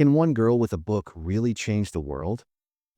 Can one girl with a book really change the world?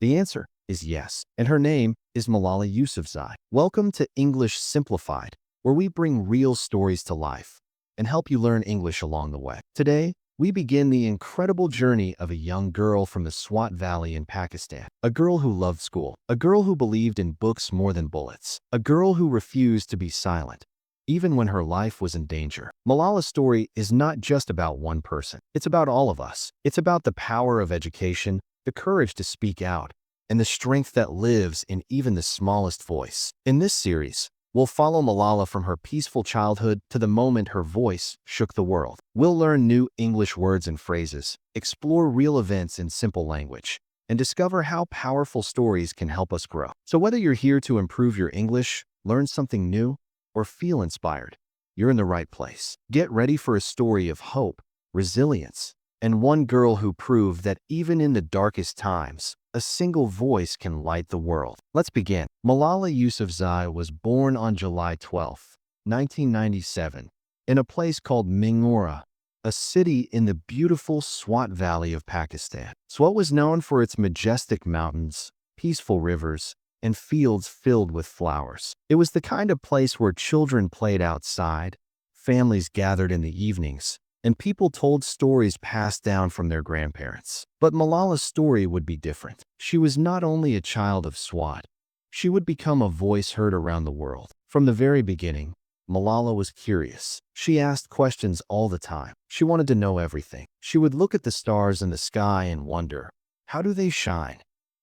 The answer is yes, and her name is Malala Yousafzai. Welcome to English Simplified, where we bring real stories to life and help you learn English along the way. Today, we begin the incredible journey of a young girl from the Swat Valley in Pakistan. A girl who loved school, a girl who believed in books more than bullets, a girl who refused to be silent, even when her life was in danger. Malala's story is not just about one person. It's about all of us. It's about the power of education, the courage to speak out, and the strength that lives in even the smallest voice. In this series, we'll follow Malala from her peaceful childhood to the moment her voice shook the world. We'll learn new English words and phrases, explore real events in simple language, and discover how powerful stories can help us grow. So whether you're here to improve your English, learn something new, or feel inspired, you're in the right place. Get ready for a story of hope, resilience, and one girl who proved that even in the darkest times, a single voice can light the world. Let's begin. Malala Yousafzai was born on July 12, 1997, in a place called Mingora, a city in the beautiful Swat Valley of Pakistan. Swat was known for its majestic mountains, peaceful rivers, and fields filled with flowers. It was the kind of place where children played outside, families gathered in the evenings, and people told stories passed down from their grandparents. But Malala's story would be different. She was not only a child of Swat, she would become a voice heard around the world. From the very beginning, Malala was curious. She asked questions all the time. She wanted to know everything. She would look at the stars in the sky and wonder, how do they shine?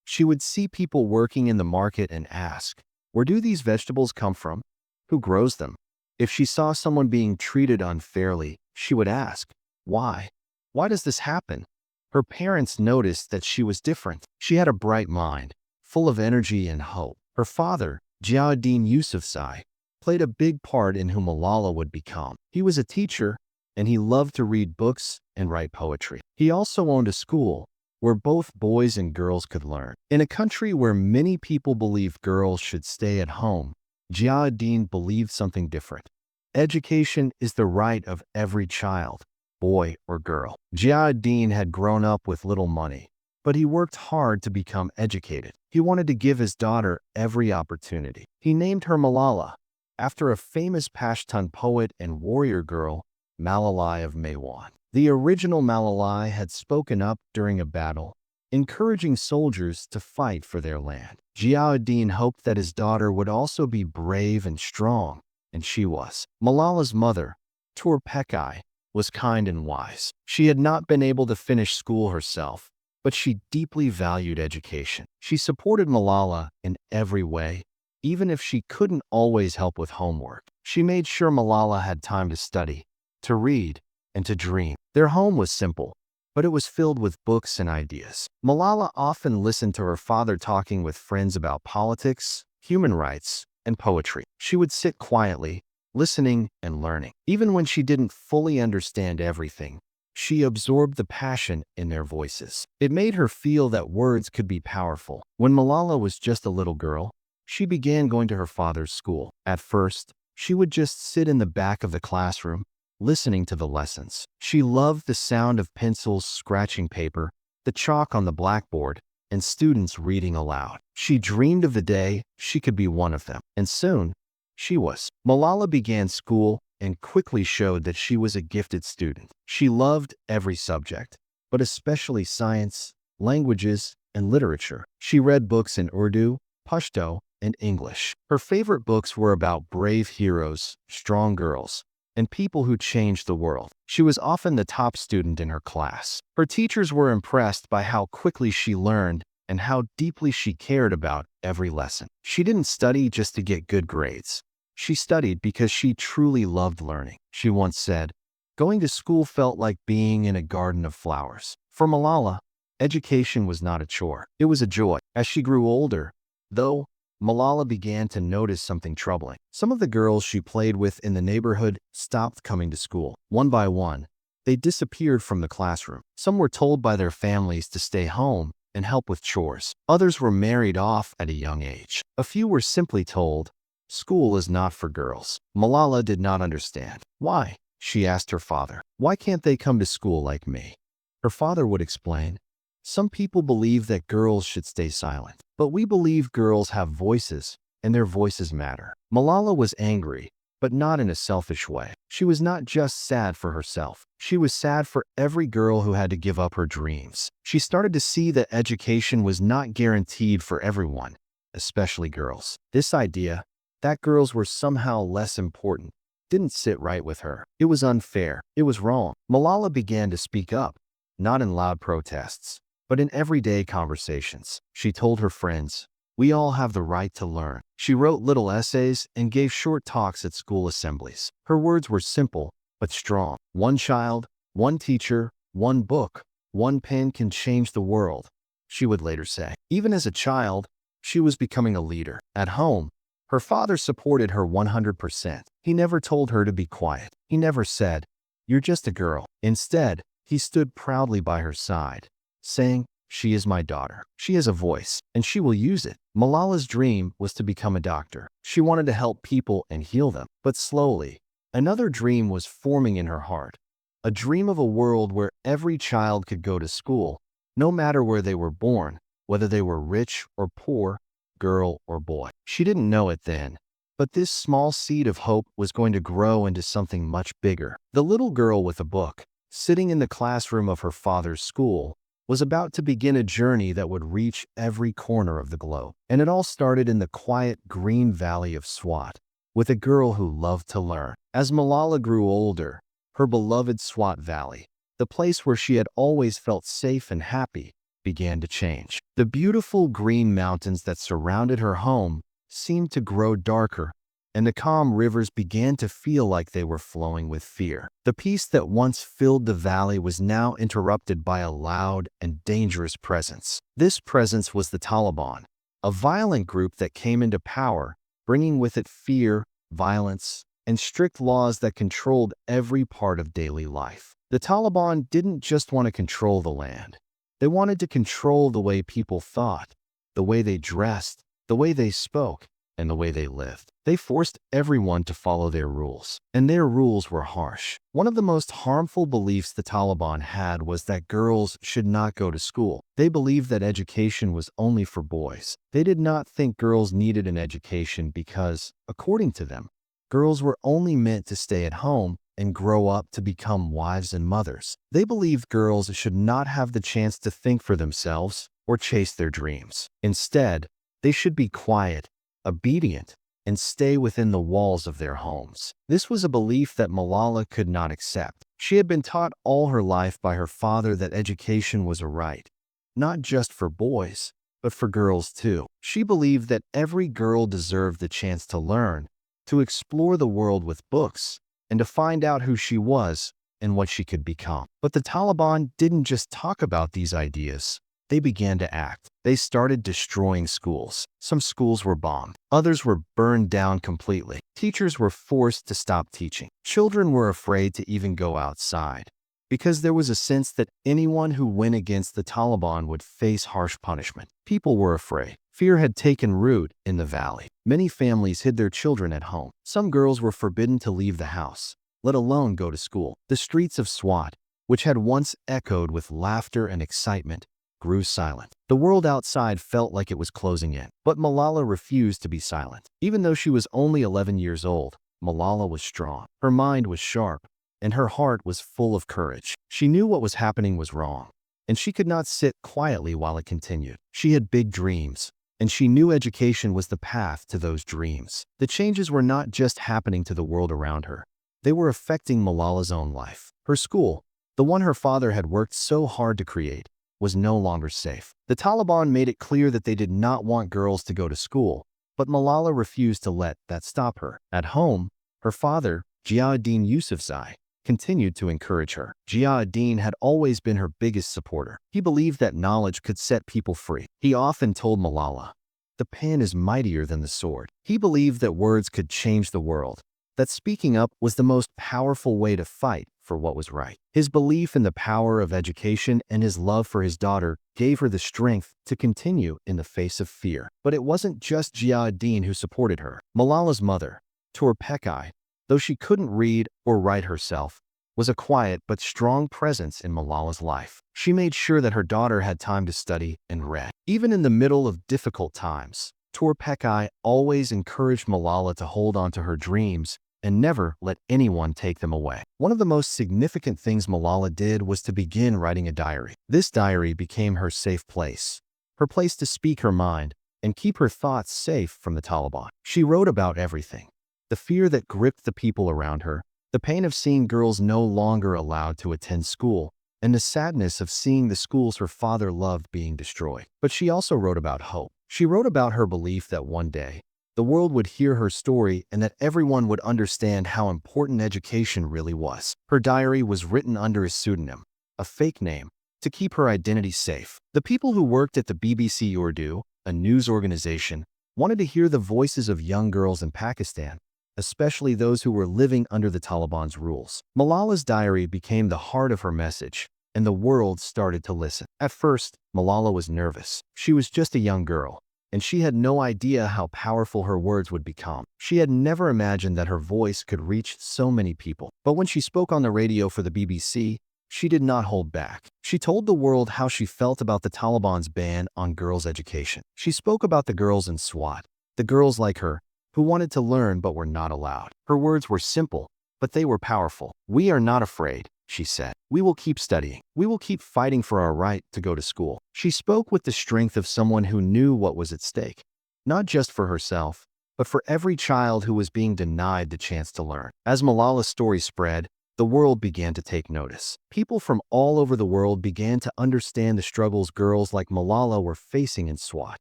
She would see people working in the market and ask, where do these vegetables come from? Who grows them? If she saw someone being treated unfairly, she would ask, why? Why does this happen? Her parents noticed that she was different. She had a bright mind, full of energy and hope. Her father, Ziauddin Yousafzai, played a big part in who Malala would become. He was a teacher, and he loved to read books and write poetry. He also owned a school where both boys and girls could learn. In a country where many people believed girls should stay at home, Ziauddin believed something different. Education is the right of every child, boy or girl. Ziauddin had grown up with little money, but he worked hard to become educated. He wanted to give his daughter every opportunity. He named her Malala, after a famous Pashtun poet and warrior girl, Malalai of Maiwand. The original Malalai had spoken up during a battle, encouraging soldiers to fight for their land. Ziauddin hoped that his daughter would also be brave and strong, and she was. Malala's mother, Turpekai, was kind and wise. She had not been able to finish school herself, but she deeply valued education. She supported Malala in every way, even if she couldn't always help with homework. She made sure Malala had time to study, to read, and to dream. Their home was simple, but it was filled with books and ideas. Malala often listened to her father talking with friends about politics, human rights, and poetry. She would sit quietly, listening and learning. Even when she didn't fully understand everything, she absorbed the passion in their voices. It made her feel that words could be powerful. When Malala was just a little girl, she began going to her father's school. At first, she would just sit in the back of the classroom, listening to the lessons. She loved the sound of pencils scratching paper, the chalk on the blackboard, and students reading aloud. She dreamed of the day she could be one of them. And soon, she was. Malala began school and quickly showed that she was a gifted student. She loved every subject, but especially science, languages, and literature. She read books in Urdu, Pashto, and English. Her favorite books were about brave heroes, strong girls, and people who changed the world. She was often the top student in her class. Her teachers were impressed by how quickly she learned and how deeply she cared about every lesson. She didn't study just to get good grades. She studied because she truly loved learning. She once said, "Going to school felt like being in a garden of flowers." For Malala, education was not a chore. It was a joy. As she grew older, though, Malala began to notice something troubling. Some of the girls she played with in the neighborhood stopped coming to school. One by one, they disappeared from the classroom. Some were told by their families to stay home and help with chores. Others were married off at a young age. A few were simply told, "School is not for girls." Malala did not understand. "Why?" she asked her father. "Why can't they come to school like me?" Her father would explain, "Some people believe that girls should stay silent, but we believe girls have voices, and their voices matter." Malala was angry, but not in a selfish way. She was not just sad for herself. She was sad for every girl who had to give up her dreams. She started to see that education was not guaranteed for everyone, especially girls. This idea, that girls were somehow less important, didn't sit right with her. It was unfair. It was wrong. Malala began to speak up, not in loud protests, but in everyday conversations. She told her friends, "We all have the right to learn." She wrote little essays and gave short talks at school assemblies. Her words were simple, but strong. One child, one teacher, one book, one pen can change the world, she would later say. Even as a child, she was becoming a leader. At home, her father supported her 100%. He never told her to be quiet. He never said, "You're just a girl." Instead, he stood proudly by her side, saying, "She is my daughter. She has a voice, and she will use it." Malala's dream was to become a doctor. She wanted to help people and heal them. But slowly, another dream was forming in her heart. A dream of a world where every child could go to school, no matter where they were born, whether they were rich or poor, girl or boy. She didn't know it then, but this small seed of hope was going to grow into something much bigger. The little girl with a book, sitting in the classroom of her father's school, was about to begin a journey that would reach every corner of the globe. And it all started in the quiet green valley of Swat, with a girl who loved to learn. As Malala grew older, her beloved Swat Valley, the place where she had always felt safe and happy, began to change. The beautiful green mountains that surrounded her home seemed to grow darker, and the calm rivers began to feel like they were flowing with fear. The peace that once filled the valley was now interrupted by a loud and dangerous presence. This presence was the Taliban, a violent group that came into power, bringing with it fear, violence, and strict laws that controlled every part of daily life. The Taliban didn't just want to control the land. They wanted to control the way people thought, the way they dressed, the way they spoke, and the way they lived. They forced everyone to follow their rules, and their rules were harsh. One of the most harmful beliefs the Taliban had was that girls should not go to school. They believed that education was only for boys. They did not think girls needed an education because, according to them, girls were only meant to stay at home and grow up to become wives and mothers. They believed girls should not have the chance to think for themselves or chase their dreams. Instead, they should be quiet, obedient, and stay within the walls of their homes. This was a belief that Malala could not accept. She had been taught all her life by her father that education was a right, not just for boys, but for girls too. She believed that every girl deserved the chance to learn, to explore the world with books, and to find out who she was and what she could become. But the Taliban didn't just talk about these ideas. They began to act. They started destroying schools. Some schools were bombed. Others were burned down completely. Teachers were forced to stop teaching. Children were afraid to even go outside, because there was a sense that anyone who went against the Taliban would face harsh punishment. People were afraid. Fear had taken root in the valley. Many families hid their children at home. Some girls were forbidden to leave the house, let alone go to school. The streets of Swat, which had once echoed with laughter and excitement, grew silent. The world outside felt like it was closing in. But Malala refused to be silent. Even though she was only 11 years old, Malala was strong. Her mind was sharp, and her heart was full of courage. She knew what was happening was wrong, and she could not sit quietly while it continued. She had big dreams, and she knew education was the path to those dreams. The changes were not just happening to the world around her. They were affecting Malala's own life. Her school, the one her father had worked so hard to create, was no longer safe. The Taliban made it clear that they did not want girls to go to school, but Malala refused to let that stop her. At home, her father, Ziauddin Yousafzai, continued to encourage her. Ziauddin had always been her biggest supporter. He believed that knowledge could set people free. He often told Malala, "The pen is mightier than the sword." He believed that words could change the world, that speaking up was the most powerful way to fight for what was right. His belief in the power of education and his love for his daughter gave her the strength to continue in the face of fear. But it wasn't just Ziauddin who supported her. Malala's mother, Torpekai, though she couldn't read or write herself, was a quiet but strong presence in Malala's life. She made sure that her daughter had time to study and read. Even in the middle of difficult times, Torpekai always encouraged Malala to hold on to her dreams and never let anyone take them away. One of the most significant things Malala did was to begin writing a diary. This diary became her safe place, her place to speak her mind and keep her thoughts safe from the Taliban. She wrote about everything: the fear that gripped the people around her, the pain of seeing girls no longer allowed to attend school, and the sadness of seeing the schools her father loved being destroyed. But she also wrote about hope. She wrote about her belief that one day, the world would hear her story and that everyone would understand how important education really was. Her diary was written under a pseudonym, a fake name, to keep her identity safe. The people who worked at the BBC Urdu, a news organization, wanted to hear the voices of young girls in Pakistan, especially those who were living under the Taliban's rules. Malala's diary became the heart of her message, and the world started to listen. At first, Malala was nervous. She was just a young girl, and she had no idea how powerful her words would become. She had never imagined that her voice could reach so many people. But when she spoke on the radio for the BBC, she did not hold back. She told the world how she felt about the Taliban's ban on girls' education. She spoke about the girls in Swat, the girls like her, who wanted to learn but were not allowed. Her words were simple, but they were powerful. "We are not afraid," she said. "We will keep studying. We will keep fighting for our right to go to school." She spoke with the strength of someone who knew what was at stake, not just for herself, but for every child who was being denied the chance to learn. As Malala's story spread, the world began to take notice. People from all over the world began to understand the struggles girls like Malala were facing in Swat.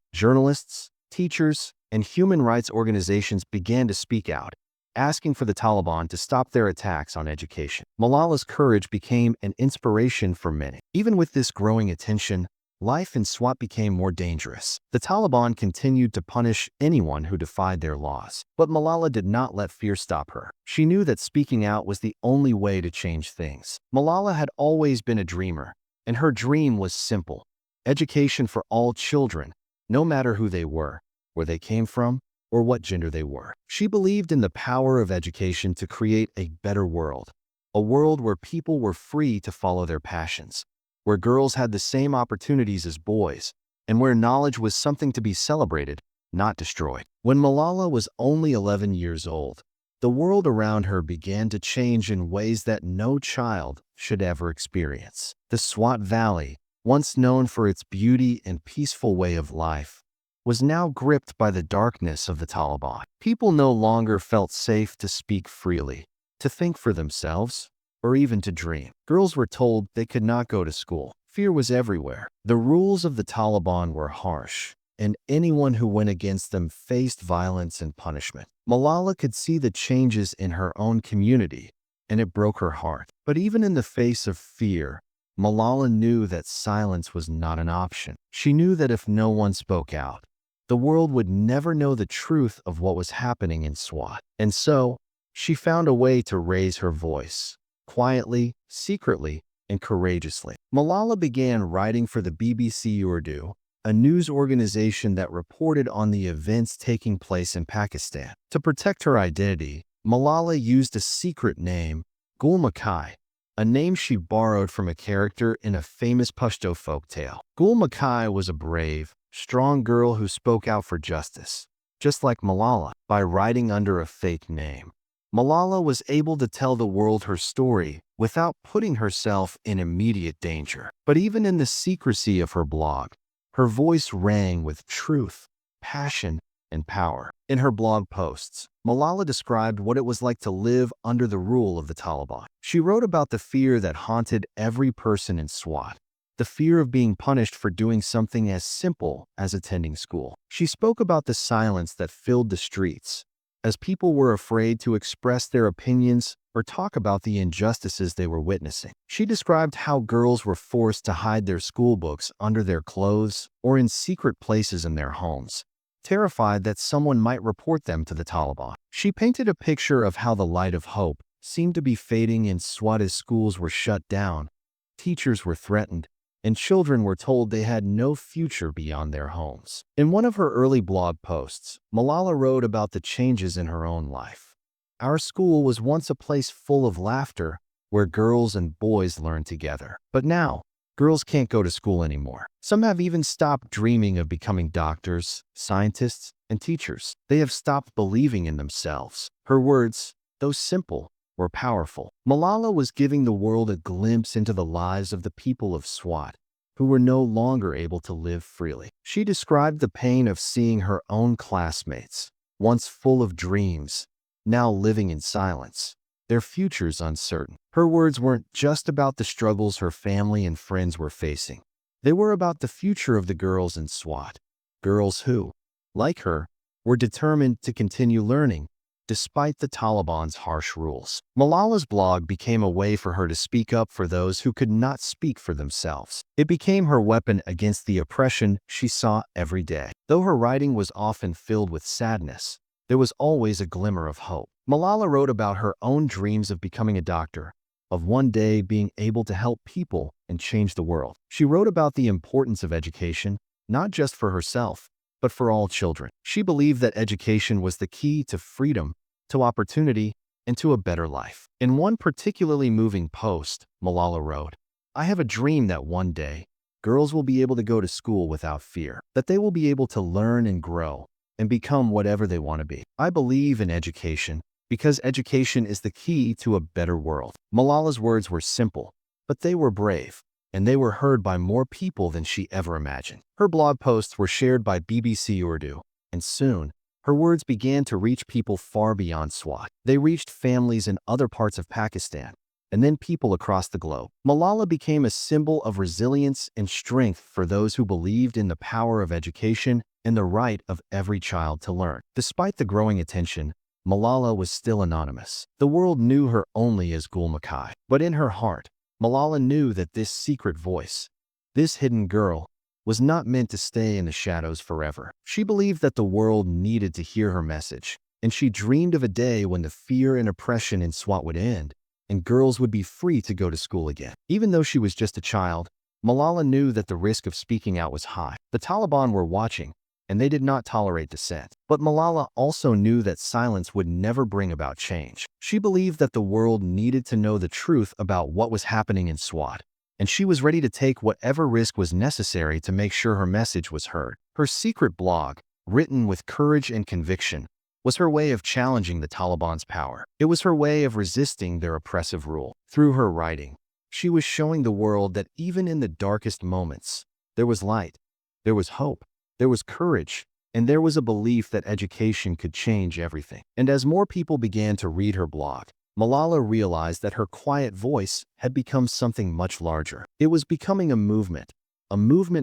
Journalists, teachers, and human rights organizations began to speak out, asking for the Taliban to stop their attacks on education. Malala's courage became an inspiration for many. Even with this growing attention, life in Swat became more dangerous. The Taliban continued to punish anyone who defied their laws. But Malala did not let fear stop her. She knew that speaking out was the only way to change things. Malala had always been a dreamer, and her dream was simple: education for all children, no matter who they were, where they came from, or what gender they were. She believed in the power of education to create a better world, a world where people were free to follow their passions, where girls had the same opportunities as boys, and where knowledge was something to be celebrated, not destroyed. When Malala was only 11 years old, the world around her began to change in ways that no child should ever experience. The Swat Valley, once known for its beauty and peaceful way of life, was now gripped by the darkness of the Taliban. People no longer felt safe to speak freely, to think for themselves, or even to dream. Girls were told they could not go to school. Fear was everywhere. The rules of the Taliban were harsh, and anyone who went against them faced violence and punishment. Malala could see the changes in her own community, and it broke her heart. But even in the face of fear, Malala knew that silence was not an option. She knew that if no one spoke out, the world would never know the truth of what was happening in Swat. And so, she found a way to raise her voice, quietly, secretly, and courageously. Malala began writing for the BBC Urdu, a news organization that reported on the events taking place in Pakistan. To protect her identity, Malala used a secret name, Gul Makai, a name she borrowed from a character in a famous Pashto folk tale. Gul Makai was a brave, strong girl who spoke out for justice, just like Malala. By writing under a fake name, Malala was able to tell the world her story without putting herself in immediate danger. But even in the secrecy of her blog, her voice rang with truth, passion, and power. In her blog posts, Malala described what it was like to live under the rule of the Taliban. She wrote about the fear that haunted every person in Swat, the fear of being punished for doing something as simple as attending school. She spoke about the silence that filled the streets, as people were afraid to express their opinions or talk about the injustices they were witnessing. She described how girls were forced to hide their school books under their clothes or in secret places in their homes, terrified that someone might report them to the Taliban. She painted a picture of how the light of hope seemed to be fading in Swat as schools were shut down, teachers were threatened, and children were told they had no future beyond their homes. In one of her early blog posts, Malala wrote about the changes in her own life. "Our school was once a place full of laughter, where girls and boys learn together. But now, girls can't go to school anymore. Some have even stopped dreaming of becoming doctors, scientists, and teachers. They have stopped believing in themselves. Her words, though simple, were powerful. Malala was giving the world a glimpse into the lives of the people of Swat, who were no longer able to live freely. She described the pain of seeing her own classmates, once full of dreams, now living in silence, their futures uncertain. Her words weren't just about the struggles her family and friends were facing. They were about the future of the girls in Swat, girls who, like her, were determined to continue learning despite the Taliban's harsh rules. Malala's blog became a way for her to speak up for those who could not speak for themselves. It became her weapon against the oppression she saw every day. Though her writing was often filled with sadness, there was always a glimmer of hope. Malala wrote about her own dreams of becoming a doctor, of one day being able to help people and change the world. She wrote about the importance of education, not just for herself, but for all children. She believed that education was the key to freedom, to opportunity, and to a better life. In one particularly moving post, Malala wrote, "I have a dream that one day, girls will be able to go to school without fear, that they will be able to learn and grow and become whatever they want to be. I believe in education because education is the key to a better world." Malala's words were simple, but they were brave, and they were heard by more people than she ever imagined. Her blog posts were shared by BBC Urdu, and soon, her words began to reach people far beyond Swat. They reached families in other parts of Pakistan, and then people across the globe. Malala became a symbol of resilience and strength for those who believed in the power of education and the right of every child to learn. Despite the growing attention, Malala was still anonymous. The world knew her only as Gul Makai, but in her heart, Malala knew that this secret voice, this hidden girl, was not meant to stay in the shadows forever. She believed that the world needed to hear her message, and she dreamed of a day when the fear and oppression in Swat would end, and girls would be free to go to school again. Even though she was just a child, Malala knew that the risk of speaking out was high. The Taliban were watching, and they did not tolerate dissent. But Malala also knew that silence would never bring about change. She believed that the world needed to know the truth about what was happening in Swat, and she was ready to take whatever risk was necessary to make sure her message was heard. Her secret blog, written with courage and conviction, was her way of challenging the Taliban's power. It was her way of resisting their oppressive rule. Through her writing, she was showing the world that even in the darkest moments, there was light, there was hope, there was courage, and there was a belief that education could change everything. And as more people began to read her blog, Malala realized that her quiet voice had become something much larger. It was becoming a movement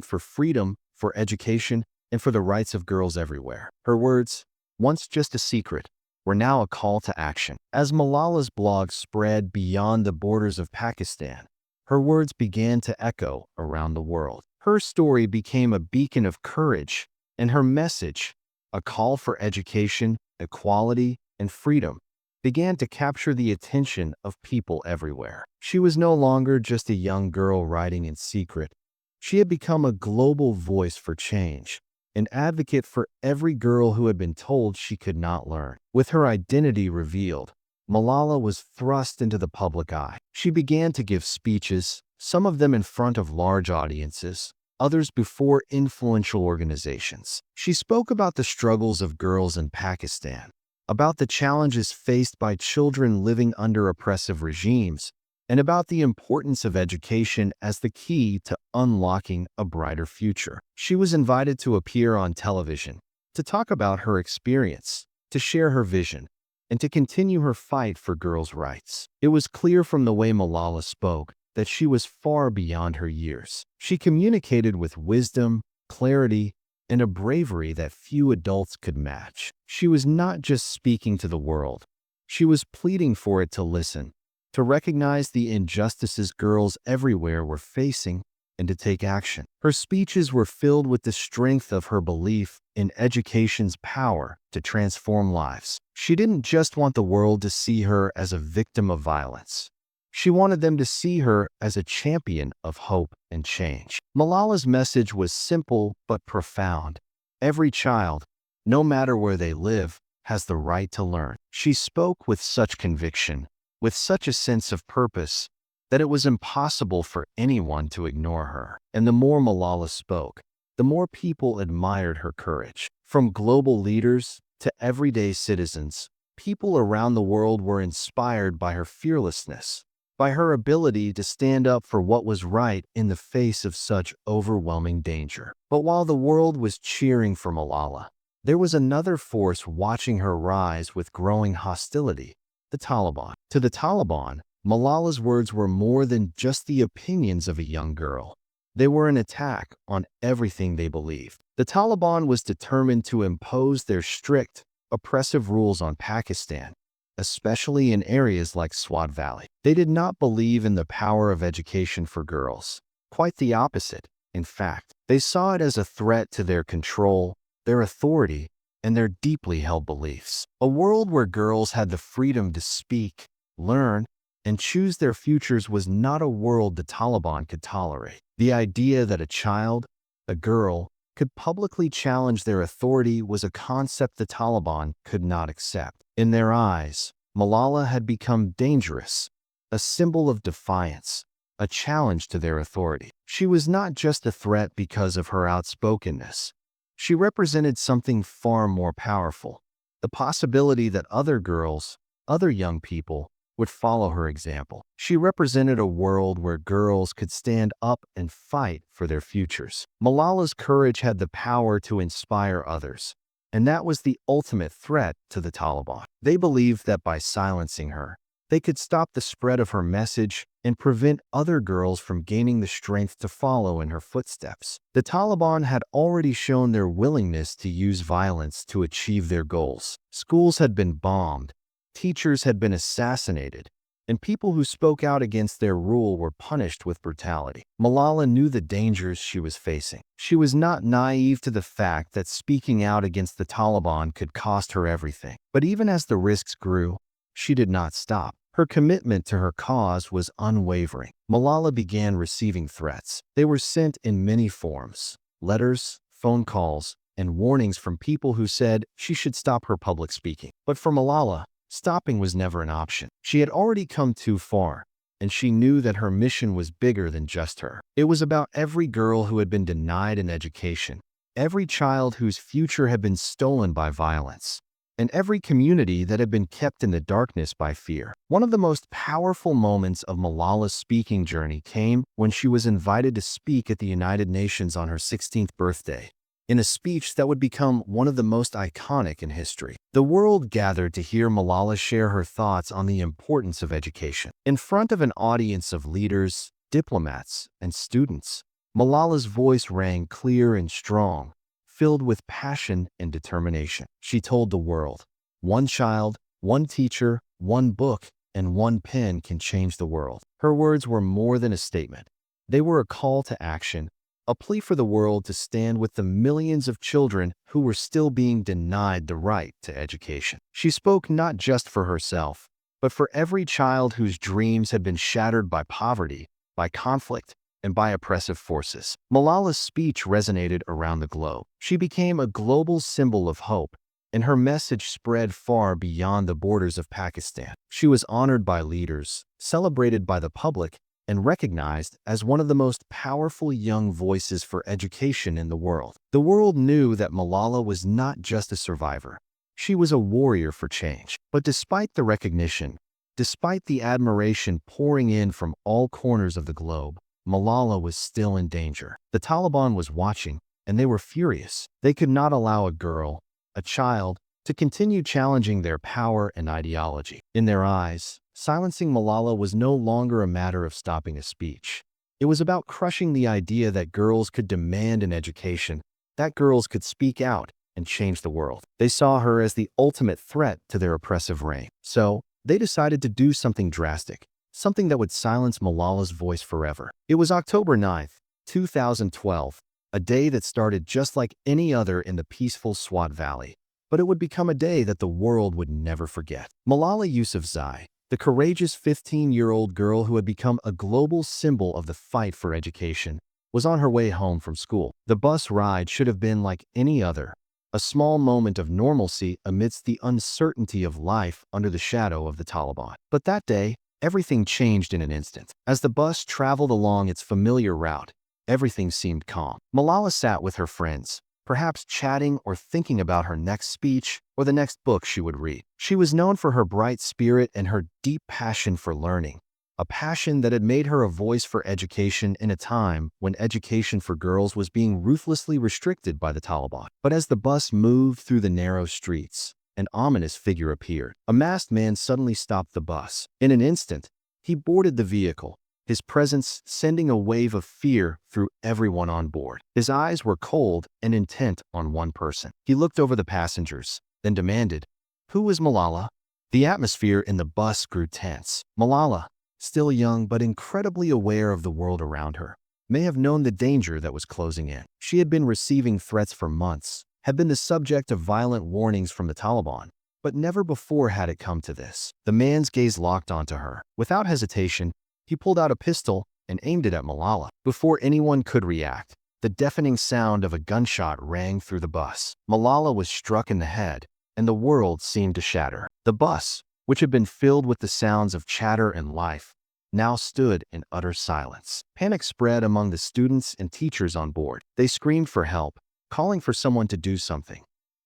for freedom, for education, and for the rights of girls everywhere. Her words, once just a secret, were now a call to action. As Malala's blog spread beyond the borders of Pakistan, her words began to echo around the world. Her story became a beacon of courage, and her message, a call for education, equality, and freedom, began to capture the attention of people everywhere. She was no longer just a young girl writing in secret. She had become a global voice for change, an advocate for every girl who had been told she could not learn. With her identity revealed, Malala was thrust into the public eye. She began to give speeches, some of them in front of large audiences, others before influential organizations. She spoke about the struggles of girls in Pakistan, about the challenges faced by children living under oppressive regimes, and about the importance of education as the key to unlocking a brighter future. She was invited to appear on television, to talk about her experience, to share her vision, and to continue her fight for girls' rights. It was clear from the way Malala spoke that she was far beyond her years. She communicated with wisdom, clarity, and a bravery that few adults could match. She was not just speaking to the world. She was pleading for it to listen, to recognize the injustices girls everywhere were facing, and to take action. Her speeches were filled with the strength of her belief in education's power to transform lives. She didn't just want the world to see her as a victim of violence. She wanted them to see her as a champion of hope and change. Malala's message was simple but profound. Every child, no matter where they live, has the right to learn. She spoke with such conviction with such a sense of purpose that it was impossible for anyone to ignore her. And the more Malala spoke, the more people admired her courage. From global leaders to everyday citizens, people around the world were inspired by her fearlessness, by her ability to stand up for what was right in the face of such overwhelming danger. But while the world was cheering for Malala, there was another force watching her rise with growing hostility: the Taliban. To the Taliban, Malala's words were more than just the opinions of a young girl. They were an attack on everything they believed. The Taliban was determined to impose their strict, oppressive rules on Pakistan, especially in areas like Swat Valley. They did not believe in the power of education for girls. Quite the opposite, in fact. They saw it as a threat to their control, their authority, and their deeply held beliefs. A world where girls had the freedom to speak, learn, and choose their futures was not a world the Taliban could tolerate. The idea that a child, a girl, could publicly challenge their authority was a concept the Taliban could not accept. In their eyes, Malala had become dangerous, a symbol of defiance, a challenge to their authority. She was not just a threat because of her outspokenness. She represented something far more powerful: the possibility that other girls, other young people, would follow her example. She represented a world where girls could stand up and fight for their futures. Malala's courage had the power to inspire others, and that was the ultimate threat to the Taliban. They believed that by silencing her, they could stop the spread of her message and prevent other girls from gaining the strength to follow in her footsteps. The Taliban had already shown their willingness to use violence to achieve their goals. Schools had been bombed, teachers had been assassinated, and people who spoke out against their rule were punished with brutality. Malala knew the dangers she was facing. She was not naive to the fact that speaking out against the Taliban could cost her everything. But even as the risks grew, she did not stop. Her commitment to her cause was unwavering. Malala began receiving threats. They were sent in many forms: letters, phone calls, and warnings from people who said she should stop her public speaking. But for Malala, stopping was never an option. She had already come too far, and she knew that her mission was bigger than just her. It was about every girl who had been denied an education, every child whose future had been stolen by violence, and every community that had been kept in the darkness by fear. One of the most powerful moments of Malala's speaking journey came when she was invited to speak at the United Nations on her 16th birthday, in a speech that would become one of the most iconic in history. The world gathered to hear Malala share her thoughts on the importance of education. In front of an audience of leaders, diplomats, and students, Malala's voice rang clear and strong, filled with passion and determination. She told the world, "One child, one teacher, one book, and one pen can change the world." Her words were more than a statement. They were a call to action, a plea for the world to stand with the millions of children who were still being denied the right to education. She spoke not just for herself, but for every child whose dreams had been shattered by poverty, by conflict, and by oppressive forces. Malala's speech resonated around the globe. She became a global symbol of hope, and her message spread far beyond the borders of Pakistan. She was honored by leaders, celebrated by the public, and recognized as one of the most powerful young voices for education in the world. The world knew that Malala was not just a survivor. She was a warrior for change. But despite the recognition, despite the admiration pouring in from all corners of the globe, Malala was still in danger. The Taliban was watching, and they were furious. They could not allow a girl, a child, to continue challenging their power and ideology. In their eyes, silencing Malala was no longer a matter of stopping a speech. It was about crushing the idea that girls could demand an education, that girls could speak out and change the world. They saw her as the ultimate threat to their oppressive reign. So, they decided to do something drastic, something that would silence Malala's voice forever. It was October 9th, 2012, a day that started just like any other in the peaceful Swat Valley, but it would become a day that the world would never forget. Malala Yousafzai, the courageous 15-year-old girl who had become a global symbol of the fight for education, was on her way home from school. The bus ride should have been like any other, a small moment of normalcy amidst the uncertainty of life under the shadow of the Taliban. But that day, everything changed in an instant. As the bus traveled along its familiar route, everything seemed calm. Malala sat with her friends, perhaps chatting or thinking about her next speech or the next book she would read. She was known for her bright spirit and her deep passion for learning, a passion that had made her a voice for education in a time when education for girls was being ruthlessly restricted by the Taliban. But as the bus moved through the narrow streets, an ominous figure appeared. A masked man suddenly stopped the bus. In an instant, he boarded the vehicle, his presence sending a wave of fear through everyone on board. His eyes were cold and intent on one person. He looked over the passengers, then demanded, "Who was Malala?" The atmosphere in the bus grew tense. Malala, still young but incredibly aware of the world around her, may have known the danger that was closing in. She had been receiving threats for months, had been the subject of violent warnings from the Taliban, but never before had it come to this. The man's gaze locked onto her. Without hesitation, he pulled out a pistol and aimed it at Malala. Before anyone could react, the deafening sound of a gunshot rang through the bus. Malala was struck in the head, and the world seemed to shatter. The bus, which had been filled with the sounds of chatter and life, now stood in utter silence. Panic spread among the students and teachers on board. They screamed for help, calling for someone to do something,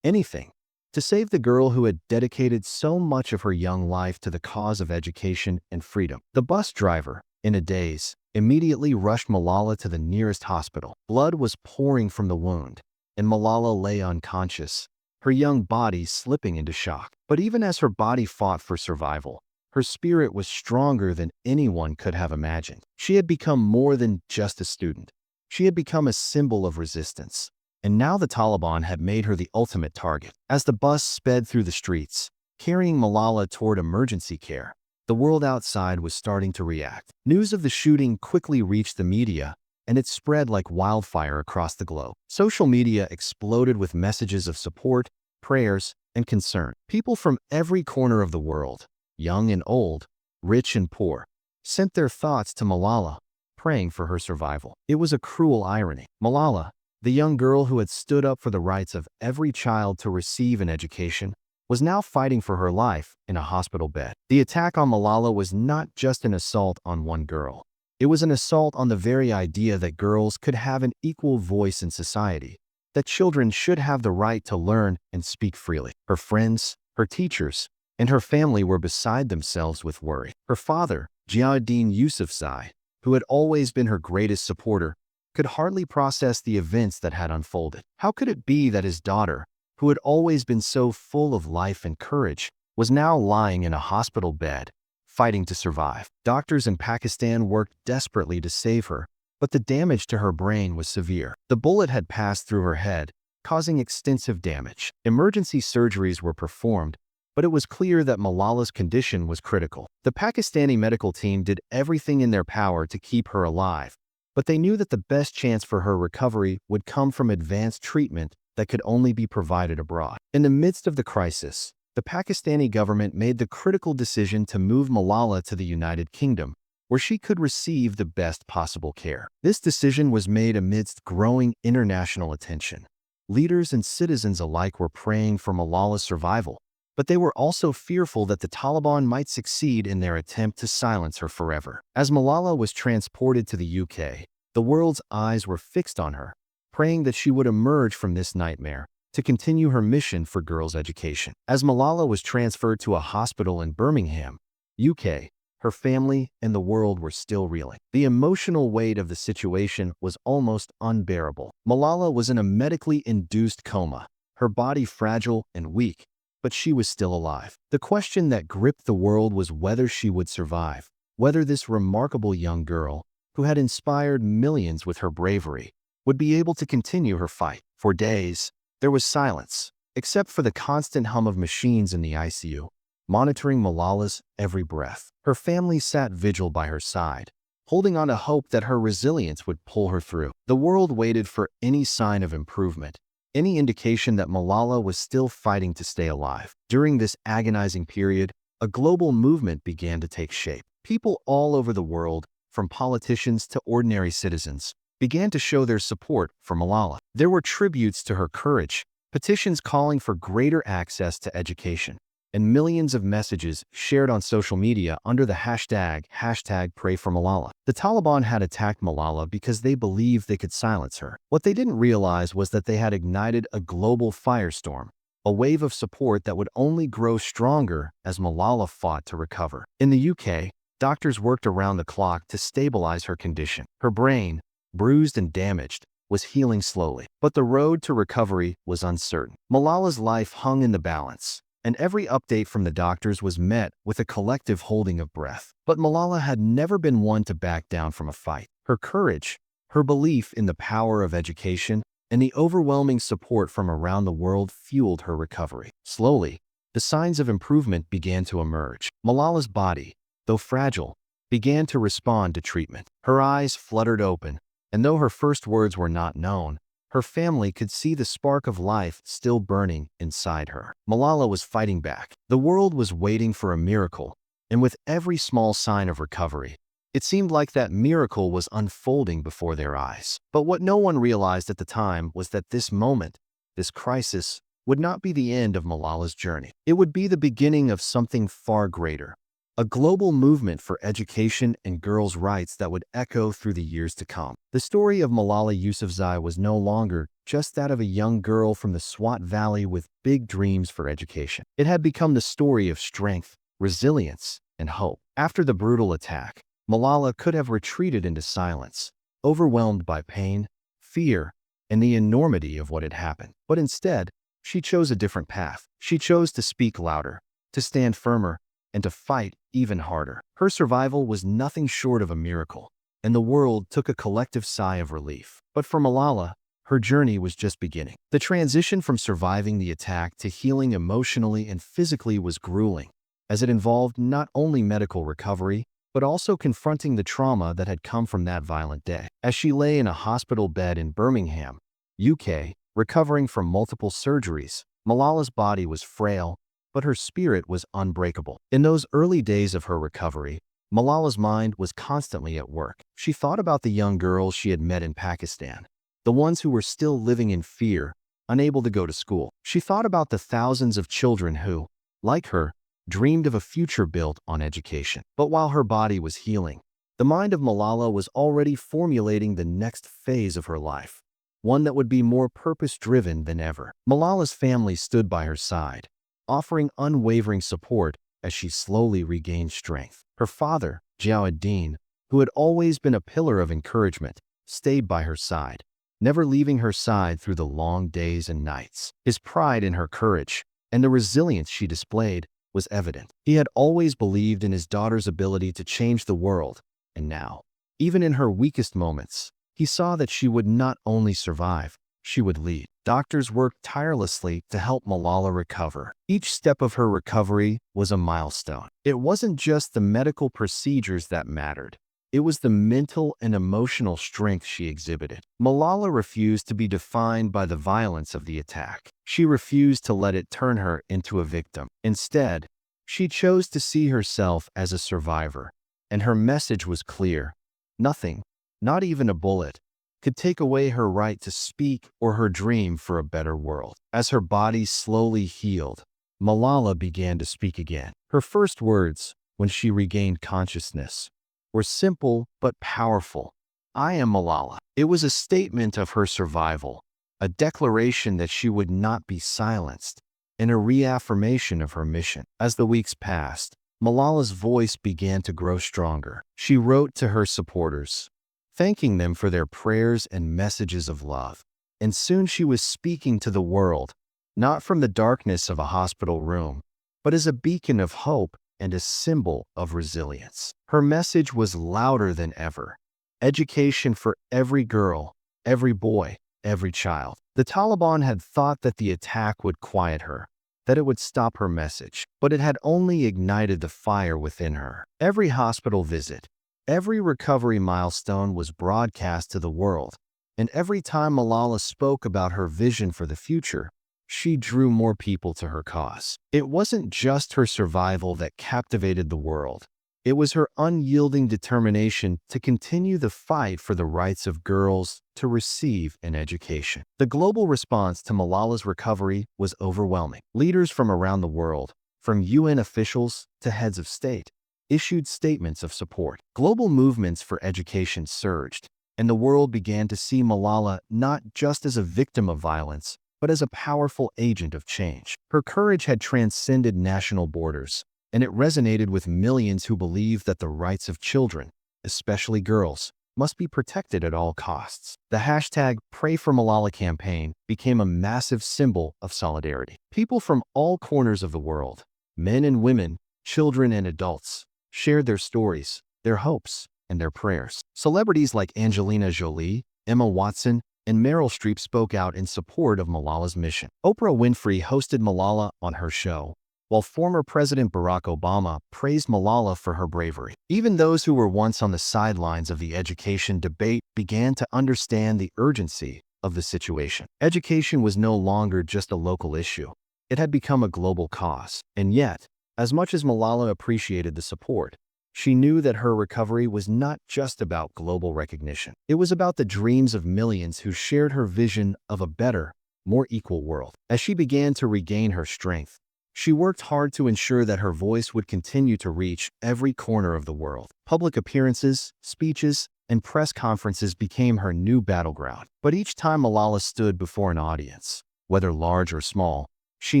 anything, to save the girl who had dedicated so much of her young life to the cause of education and freedom. The bus driver, in a daze, immediately rushed Malala to the nearest hospital. Blood was pouring from the wound, and Malala lay unconscious, her young body slipping into shock. But even as her body fought for survival, her spirit was stronger than anyone could have imagined. She had become more than just a student. She had become a symbol of resistance. And now the Taliban had made her the ultimate target. As the bus sped through the streets, carrying Malala toward emergency care, the world outside was starting to react. News of the shooting quickly reached the media, and it spread like wildfire across the globe. Social media exploded with messages of support, prayers, and concern. People from every corner of the world, young and old, rich and poor, sent their thoughts to Malala, praying for her survival. It was a cruel irony. Malala, the young girl who had stood up for the rights of every child to receive an education, was now fighting for her life in a hospital bed. The attack on Malala was not just an assault on one girl. It was an assault on the very idea that girls could have an equal voice in society, that children should have the right to learn and speak freely. Her friends, her teachers, and her family were beside themselves with worry. Her father, Ziauddin Yousafzai, who had always been her greatest supporter, could hardly process the events that had unfolded. How could it be that his daughter, who had always been so full of life and courage, was now lying in a hospital bed, fighting to survive? Doctors in Pakistan worked desperately to save her, but the damage to her brain was severe. The bullet had passed through her head, causing extensive damage. Emergency surgeries were performed, but it was clear that Malala's condition was critical. The Pakistani medical team did everything in their power to keep her alive, but they knew that the best chance for her recovery would come from advanced treatment that could only be provided abroad. In the midst of the crisis, the Pakistani government made the critical decision to move Malala to the United Kingdom, where she could receive the best possible care. This decision was made amidst growing international attention. Leaders and citizens alike were praying for Malala's survival, but they were also fearful that the Taliban might succeed in their attempt to silence her forever. As Malala was transported to the UK, the world's eyes were fixed on her, praying that she would emerge from this nightmare to continue her mission for girls' education. As Malala was transferred to a hospital in Birmingham, UK, her family and the world were still reeling. The emotional weight of the situation was almost unbearable. Malala was in a medically induced coma, her body fragile and weak, but she was still alive. The question that gripped the world was whether she would survive, whether this remarkable young girl, who had inspired millions with her bravery, would be able to continue her fight. For days, there was silence, except for the constant hum of machines in the ICU, monitoring Malala's every breath. Her family sat vigil by her side, holding on to hope that her resilience would pull her through. The world waited for any sign of improvement, any indication that Malala was still fighting to stay alive. During this agonizing period, a global movement began to take shape. People all over the world, from politicians to ordinary citizens, began to show their support for Malala. There were tributes to her courage, petitions calling for greater access to education, and millions of messages shared on social media under the hashtag Pray for Malala. The Taliban had attacked Malala because they believed they could silence her. What they didn't realize was that they had ignited a global firestorm, a wave of support that would only grow stronger as Malala fought to recover. In the UK, doctors worked around the clock to stabilize her condition. Her brain, bruised and damaged, was healing slowly, but the road to recovery was uncertain. Malala's life hung in the balance, and every update from the doctors was met with a collective holding of breath. But Malala had never been one to back down from a fight. Her courage, her belief in the power of education, and the overwhelming support from around the world fueled her recovery. Slowly, the signs of improvement began to emerge. Malala's body, though fragile, began to respond to treatment. Her eyes fluttered open, and though her first words were not known, her family could see the spark of life still burning inside her. Malala was fighting back. The world was waiting for a miracle, and with every small sign of recovery, it seemed like that miracle was unfolding before their eyes. But what no one realized at the time was that this moment, this crisis, would not be the end of Malala's journey. It would be the beginning of something far greater, a global movement for education and girls' rights that would echo through the years to come. The story of Malala Yousafzai was no longer just that of a young girl from the Swat Valley with big dreams for education. It had become the story of strength, resilience, and hope. After the brutal attack, Malala could have retreated into silence, overwhelmed by pain, fear, and the enormity of what had happened. But instead, she chose a different path. She chose to speak louder, to stand firmer, and to fight even harder. Her survival was nothing short of a miracle, and the world took a collective sigh of relief. But for Malala, her journey was just beginning. The transition from surviving the attack to healing emotionally and physically was grueling, as it involved not only medical recovery, but also confronting the trauma that had come from that violent day. As she lay in a hospital bed in Birmingham, UK, recovering from multiple surgeries, Malala's body was frail, but her spirit was unbreakable. In those early days of her recovery, Malala's mind was constantly at work. She thought about the young girls she had met in Pakistan, the ones who were still living in fear, unable to go to school. She thought about the thousands of children who, like her, dreamed of a future built on education. But while her body was healing, the mind of Malala was already formulating the next phase of her life, one that would be more purpose-driven than ever. Malala's family stood by her side, offering unwavering support as she slowly regained strength. Her father, Jawuddin, who had always been a pillar of encouragement, stayed by her side, never leaving her side through the long days and nights. His pride in her courage and the resilience she displayed was evident. He had always believed in his daughter's ability to change the world, and now, even in her weakest moments, he saw that she would not only survive, she would lead. Doctors worked tirelessly to help Malala recover. Each step of her recovery was a milestone. It wasn't just the medical procedures that mattered. It was the mental and emotional strength she exhibited. Malala refused to be defined by the violence of the attack. She refused to let it turn her into a victim. Instead, she chose to see herself as a survivor, and her message was clear. Nothing, not even a bullet, could take away her right to speak or her dream for a better world. As her body slowly healed, Malala began to speak again. Her first words, when she regained consciousness, were simple but powerful. "I am Malala." It was a statement of her survival, a declaration that she would not be silenced, and a reaffirmation of her mission. As the weeks passed, Malala's voice began to grow stronger. She wrote to her supporters, thanking them for their prayers and messages of love. And soon she was speaking to the world, not from the darkness of a hospital room, but as a beacon of hope and a symbol of resilience. Her message was louder than ever. Education for every girl, every boy, every child. The Taliban had thought that the attack would quiet her, that it would stop her message, but it had only ignited the fire within her. Every hospital visit, every recovery milestone was broadcast to the world, and every time Malala spoke about her vision for the future, she drew more people to her cause. It wasn't just her survival that captivated the world. It was her unyielding determination to continue the fight for the rights of girls to receive an education. The global response to Malala's recovery was overwhelming. Leaders from around the world, from UN officials to heads of state, issued statements of support. Global movements for education surged, and the world began to see Malala not just as a victim of violence, but as a powerful agent of change. Her courage had transcended national borders, and it resonated with millions who believed that the rights of children, especially girls, must be protected at all costs. The hashtag Pray for Malala campaign became a massive symbol of solidarity. People from all corners of the world, men and women, children and adults, shared their stories, their hopes, and their prayers. Celebrities like Angelina Jolie, Emma Watson, and Meryl Streep spoke out in support of Malala's mission. Oprah Winfrey hosted Malala on her show, while former President Barack Obama praised Malala for her bravery. Even those who were once on the sidelines of the education debate began to understand the urgency of the situation. Education was no longer just a local issue. It had become a global cause. And yet, as much as Malala appreciated the support, she knew that her recovery was not just about global recognition. It was about the dreams of millions who shared her vision of a better, more equal world. As she began to regain her strength, she worked hard to ensure that her voice would continue to reach every corner of the world. Public appearances, speeches, and press conferences became her new battleground. But each time Malala stood before an audience, whether large or small, she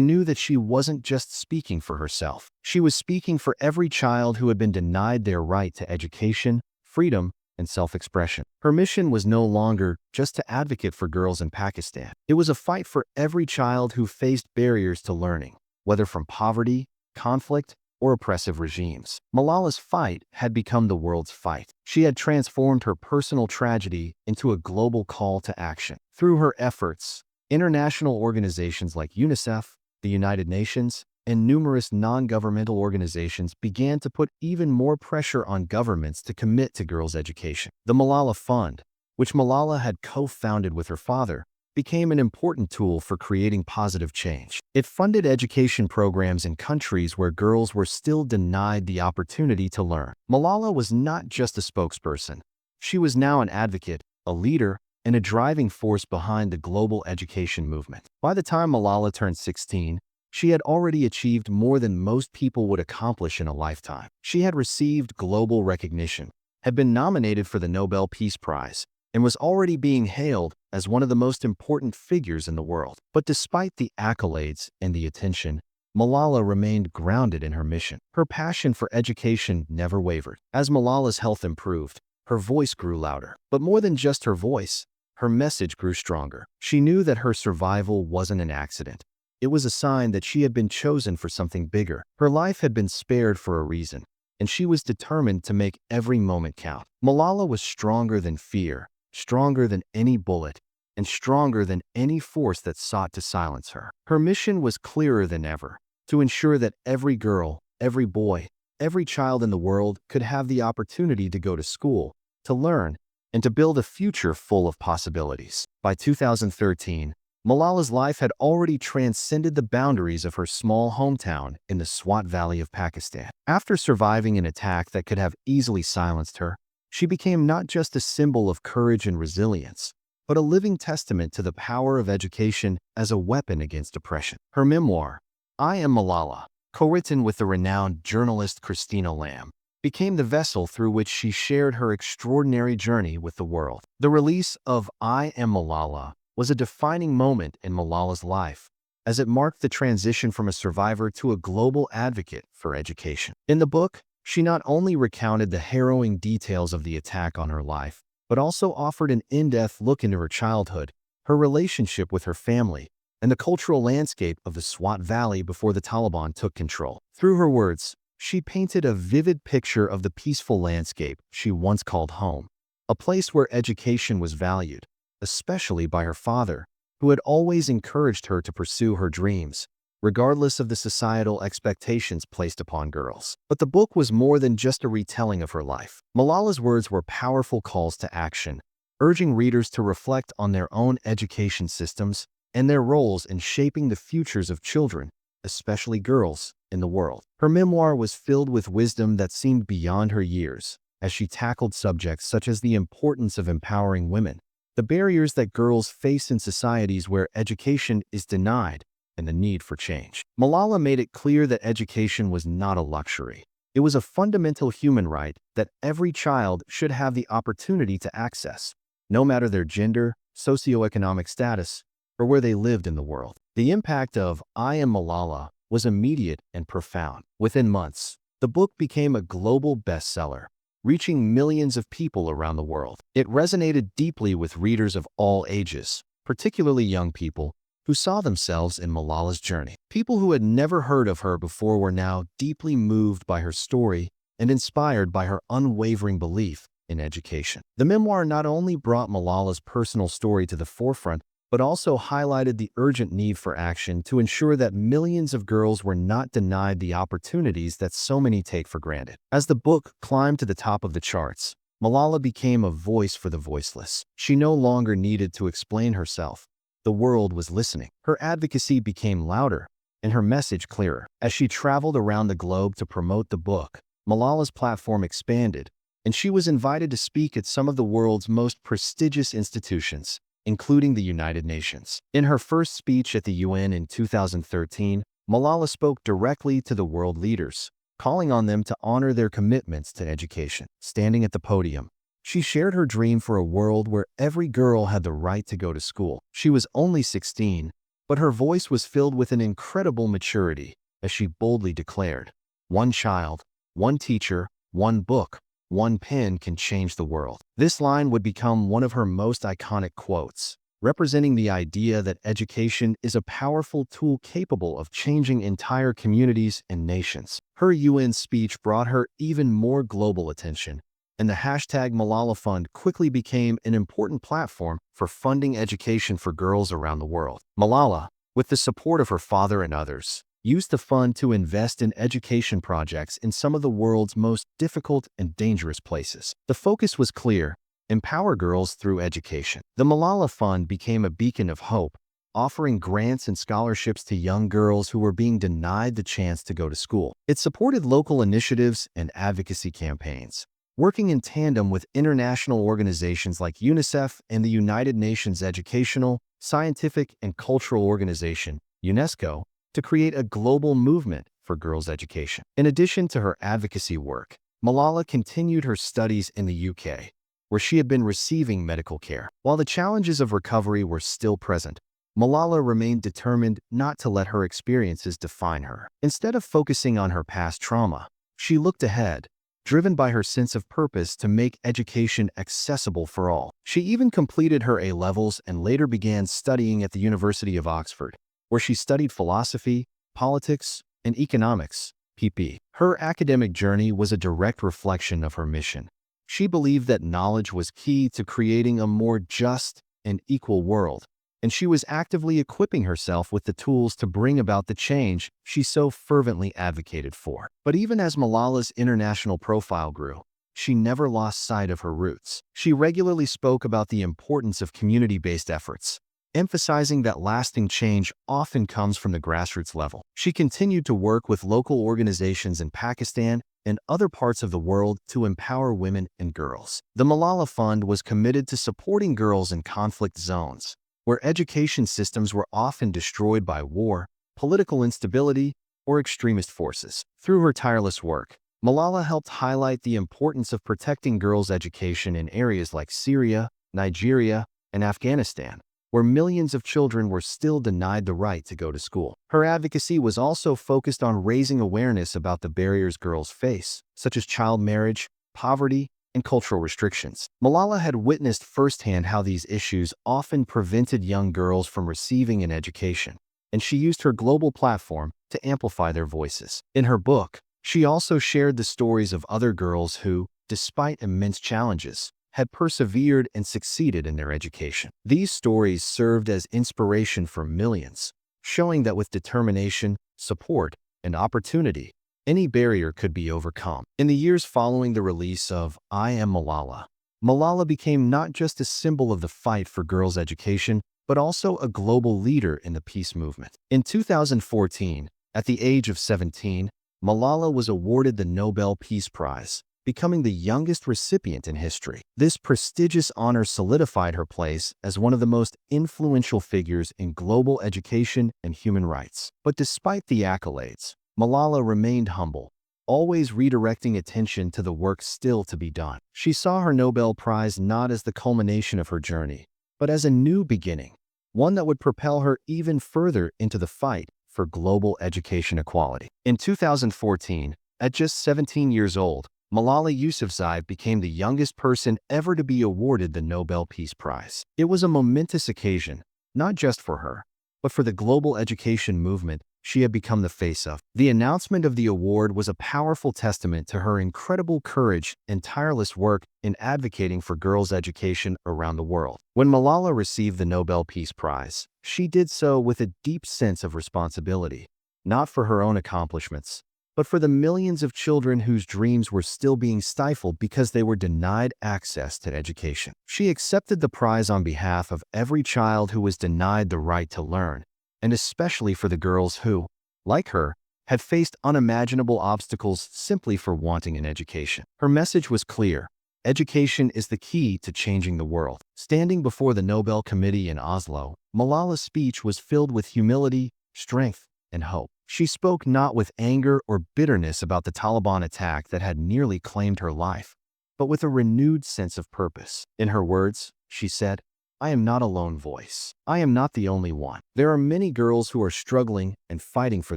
knew that she wasn't just speaking for herself. She was speaking for every child who had been denied their right to education, freedom, and self-expression. Her mission was no longer just to advocate for girls in Pakistan. It was a fight for every child who faced barriers to learning, whether from poverty, conflict, or oppressive regimes. Malala's fight had become the world's fight. She had transformed her personal tragedy into a global call to action. Through her efforts, international organizations like UNICEF, the United Nations, and numerous non-governmental organizations began to put even more pressure on governments to commit to girls' education. The Malala Fund, which Malala had co-founded with her father, became an important tool for creating positive change. It funded education programs in countries where girls were still denied the opportunity to learn. Malala was not just a spokesperson. She was now an advocate, a leader, and a driving force behind the global education movement. By the time Malala turned 16, she had already achieved more than most people would accomplish in a lifetime. She had received global recognition, had been nominated for the Nobel Peace Prize, and was already being hailed as one of the most important figures in the world. But despite the accolades and the attention, Malala remained grounded in her mission. Her passion for education never wavered. As Malala's health improved, her voice grew louder. But more than just her voice, her message grew stronger. She knew that her survival wasn't an accident. It was a sign that she had been chosen for something bigger. Her life had been spared for a reason, and she was determined to make every moment count. Malala was stronger than fear, stronger than any bullet, and stronger than any force that sought to silence her. Her mission was clearer than ever: to ensure that every girl, every boy, every child in the world could have the opportunity to go to school, to learn, and to build a future full of possibilities. By 2013, Malala's life had already transcended the boundaries of her small hometown in the Swat Valley of Pakistan. After surviving an attack that could have easily silenced her, she became not just a symbol of courage and resilience, but a living testament to the power of education as a weapon against oppression. Her memoir, I Am Malala, co-written with the renowned journalist Christina Lamb, became the vessel through which she shared her extraordinary journey with the world. The release of I Am Malala was a defining moment in Malala's life, as it marked the transition from a survivor to a global advocate for education. In the book, she not only recounted the harrowing details of the attack on her life, but also offered an in-depth look into her childhood, her relationship with her family, and the cultural landscape of the Swat Valley before the Taliban took control. Through her words, she painted a vivid picture of the peaceful landscape she once called home, a place where education was valued, especially by her father, who had always encouraged her to pursue her dreams, regardless of the societal expectations placed upon girls. But the book was more than just a retelling of her life. Malala's words were powerful calls to action, urging readers to reflect on their own education systems and their roles in shaping the futures of children, especially girls, in the world. Her memoir was filled with wisdom that seemed beyond her years, as she tackled subjects such as the importance of empowering women, the barriers that girls face in societies where education is denied, and the need for change. Malala made it clear that education was not a luxury. It was a fundamental human right that every child should have the opportunity to access, no matter their gender, socioeconomic status, or where they lived in the world. The impact of I Am Malala was immediate and profound. Within months, the book became a global bestseller, reaching millions of people around the world. It resonated deeply with readers of all ages, particularly young people who saw themselves in Malala's journey. People who had never heard of her before were now deeply moved by her story and inspired by her unwavering belief in education. The memoir not only brought Malala's personal story to the forefront, but also highlighted the urgent need for action to ensure that millions of girls were not denied the opportunities that so many take for granted. As the book climbed to the top of the charts, Malala became a voice for the voiceless. She no longer needed to explain herself. The world was listening. Her advocacy became louder and her message clearer. As she traveled around the globe to promote the book, Malala's platform expanded, and she was invited to speak at some of the world's most prestigious institutions, including the United Nations. In her first speech at the UN in 2013, Malala spoke directly to the world leaders, calling on them to honor their commitments to education. Standing at the podium, she shared her dream for a world where every girl had the right to go to school. She was only 16, but her voice was filled with an incredible maturity as she boldly declared, "One child, one teacher, one book, one pen can change the world." This line would become one of her most iconic quotes, representing the idea that education is a powerful tool capable of changing entire communities and nations. Her UN speech brought her even more global attention, and the hashtag Malala Fund quickly became an important platform for funding education for girls around the world. Malala, with the support of her father and others, used the fund to invest in education projects in some of the world's most difficult and dangerous places. The focus was clear: empower girls through education. The Malala Fund became a beacon of hope, offering grants and scholarships to young girls who were being denied the chance to go to school. It supported local initiatives and advocacy campaigns, working in tandem with international organizations like UNICEF and the United Nations Educational, Scientific, and Cultural Organization, UNESCO, to create a global movement for girls' education. In addition to her advocacy work, Malala continued her studies in the UK, where she had been receiving medical care. While the challenges of recovery were still present, Malala remained determined not to let her experiences define her. Instead of focusing on her past trauma, she looked ahead, driven by her sense of purpose to make education accessible for all. She even completed her A-levels and later began studying at the University of Oxford, where she studied philosophy, politics, and economics, PP. Her academic journey was a direct reflection of her mission. She believed that knowledge was key to creating a more just and equal world, and she was actively equipping herself with the tools to bring about the change she so fervently advocated for. But even as Malala's international profile grew, she never lost sight of her roots. She regularly spoke about the importance of community-based efforts, emphasizing that lasting change often comes from the grassroots level. She continued to work with local organizations in Pakistan and other parts of the world to empower women and girls. The Malala Fund was committed to supporting girls in conflict zones, where education systems were often destroyed by war, political instability, or extremist forces. Through her tireless work, Malala helped highlight the importance of protecting girls' education in areas like Syria, Nigeria, and Afghanistan, where millions of children were still denied the right to go to school. Her advocacy was also focused on raising awareness about the barriers girls face, such as child marriage, poverty, and cultural restrictions. Malala had witnessed firsthand how these issues often prevented young girls from receiving an education, and she used her global platform to amplify their voices. In her book, she also shared the stories of other girls who, despite immense challenges, had persevered and succeeded in their education. These stories served as inspiration for millions, showing that with determination, support, and opportunity, any barrier could be overcome. In the years following the release of I Am Malala, Malala became not just a symbol of the fight for girls' education, but also a global leader in the peace movement. In 2014, At the age of 17, Malala was awarded the Nobel Peace Prize, becoming the youngest recipient in history. This prestigious honor solidified her place as one of the most influential figures in global education and human rights. But despite the accolades, Malala remained humble, always redirecting attention to the work still to be done. She saw her Nobel Prize not as the culmination of her journey, but as a new beginning, one that would propel her even further into the fight for global education equality. In 2014, at just 17 years old, Malala Yousafzai became the youngest person ever to be awarded the Nobel Peace Prize. It was a momentous occasion, not just for her, but for the global education movement she had become the face of. The announcement of the award was a powerful testament to her incredible courage and tireless work in advocating for girls' education around the world. When Malala received the Nobel Peace Prize, she did so with a deep sense of responsibility, not for her own accomplishments, but for the millions of children whose dreams were still being stifled because they were denied access to education. She accepted the prize on behalf of every child who was denied the right to learn, and especially for the girls who, like her, had faced unimaginable obstacles simply for wanting an education. Her message was clear: education is the key to changing the world. Standing before the Nobel Committee in Oslo, Malala's speech was filled with humility, strength, and hope. She spoke not with anger or bitterness about the Taliban attack that had nearly claimed her life, but with a renewed sense of purpose. In her words, she said, "I am not a lone voice. I am not the only one. There are many girls who are struggling and fighting for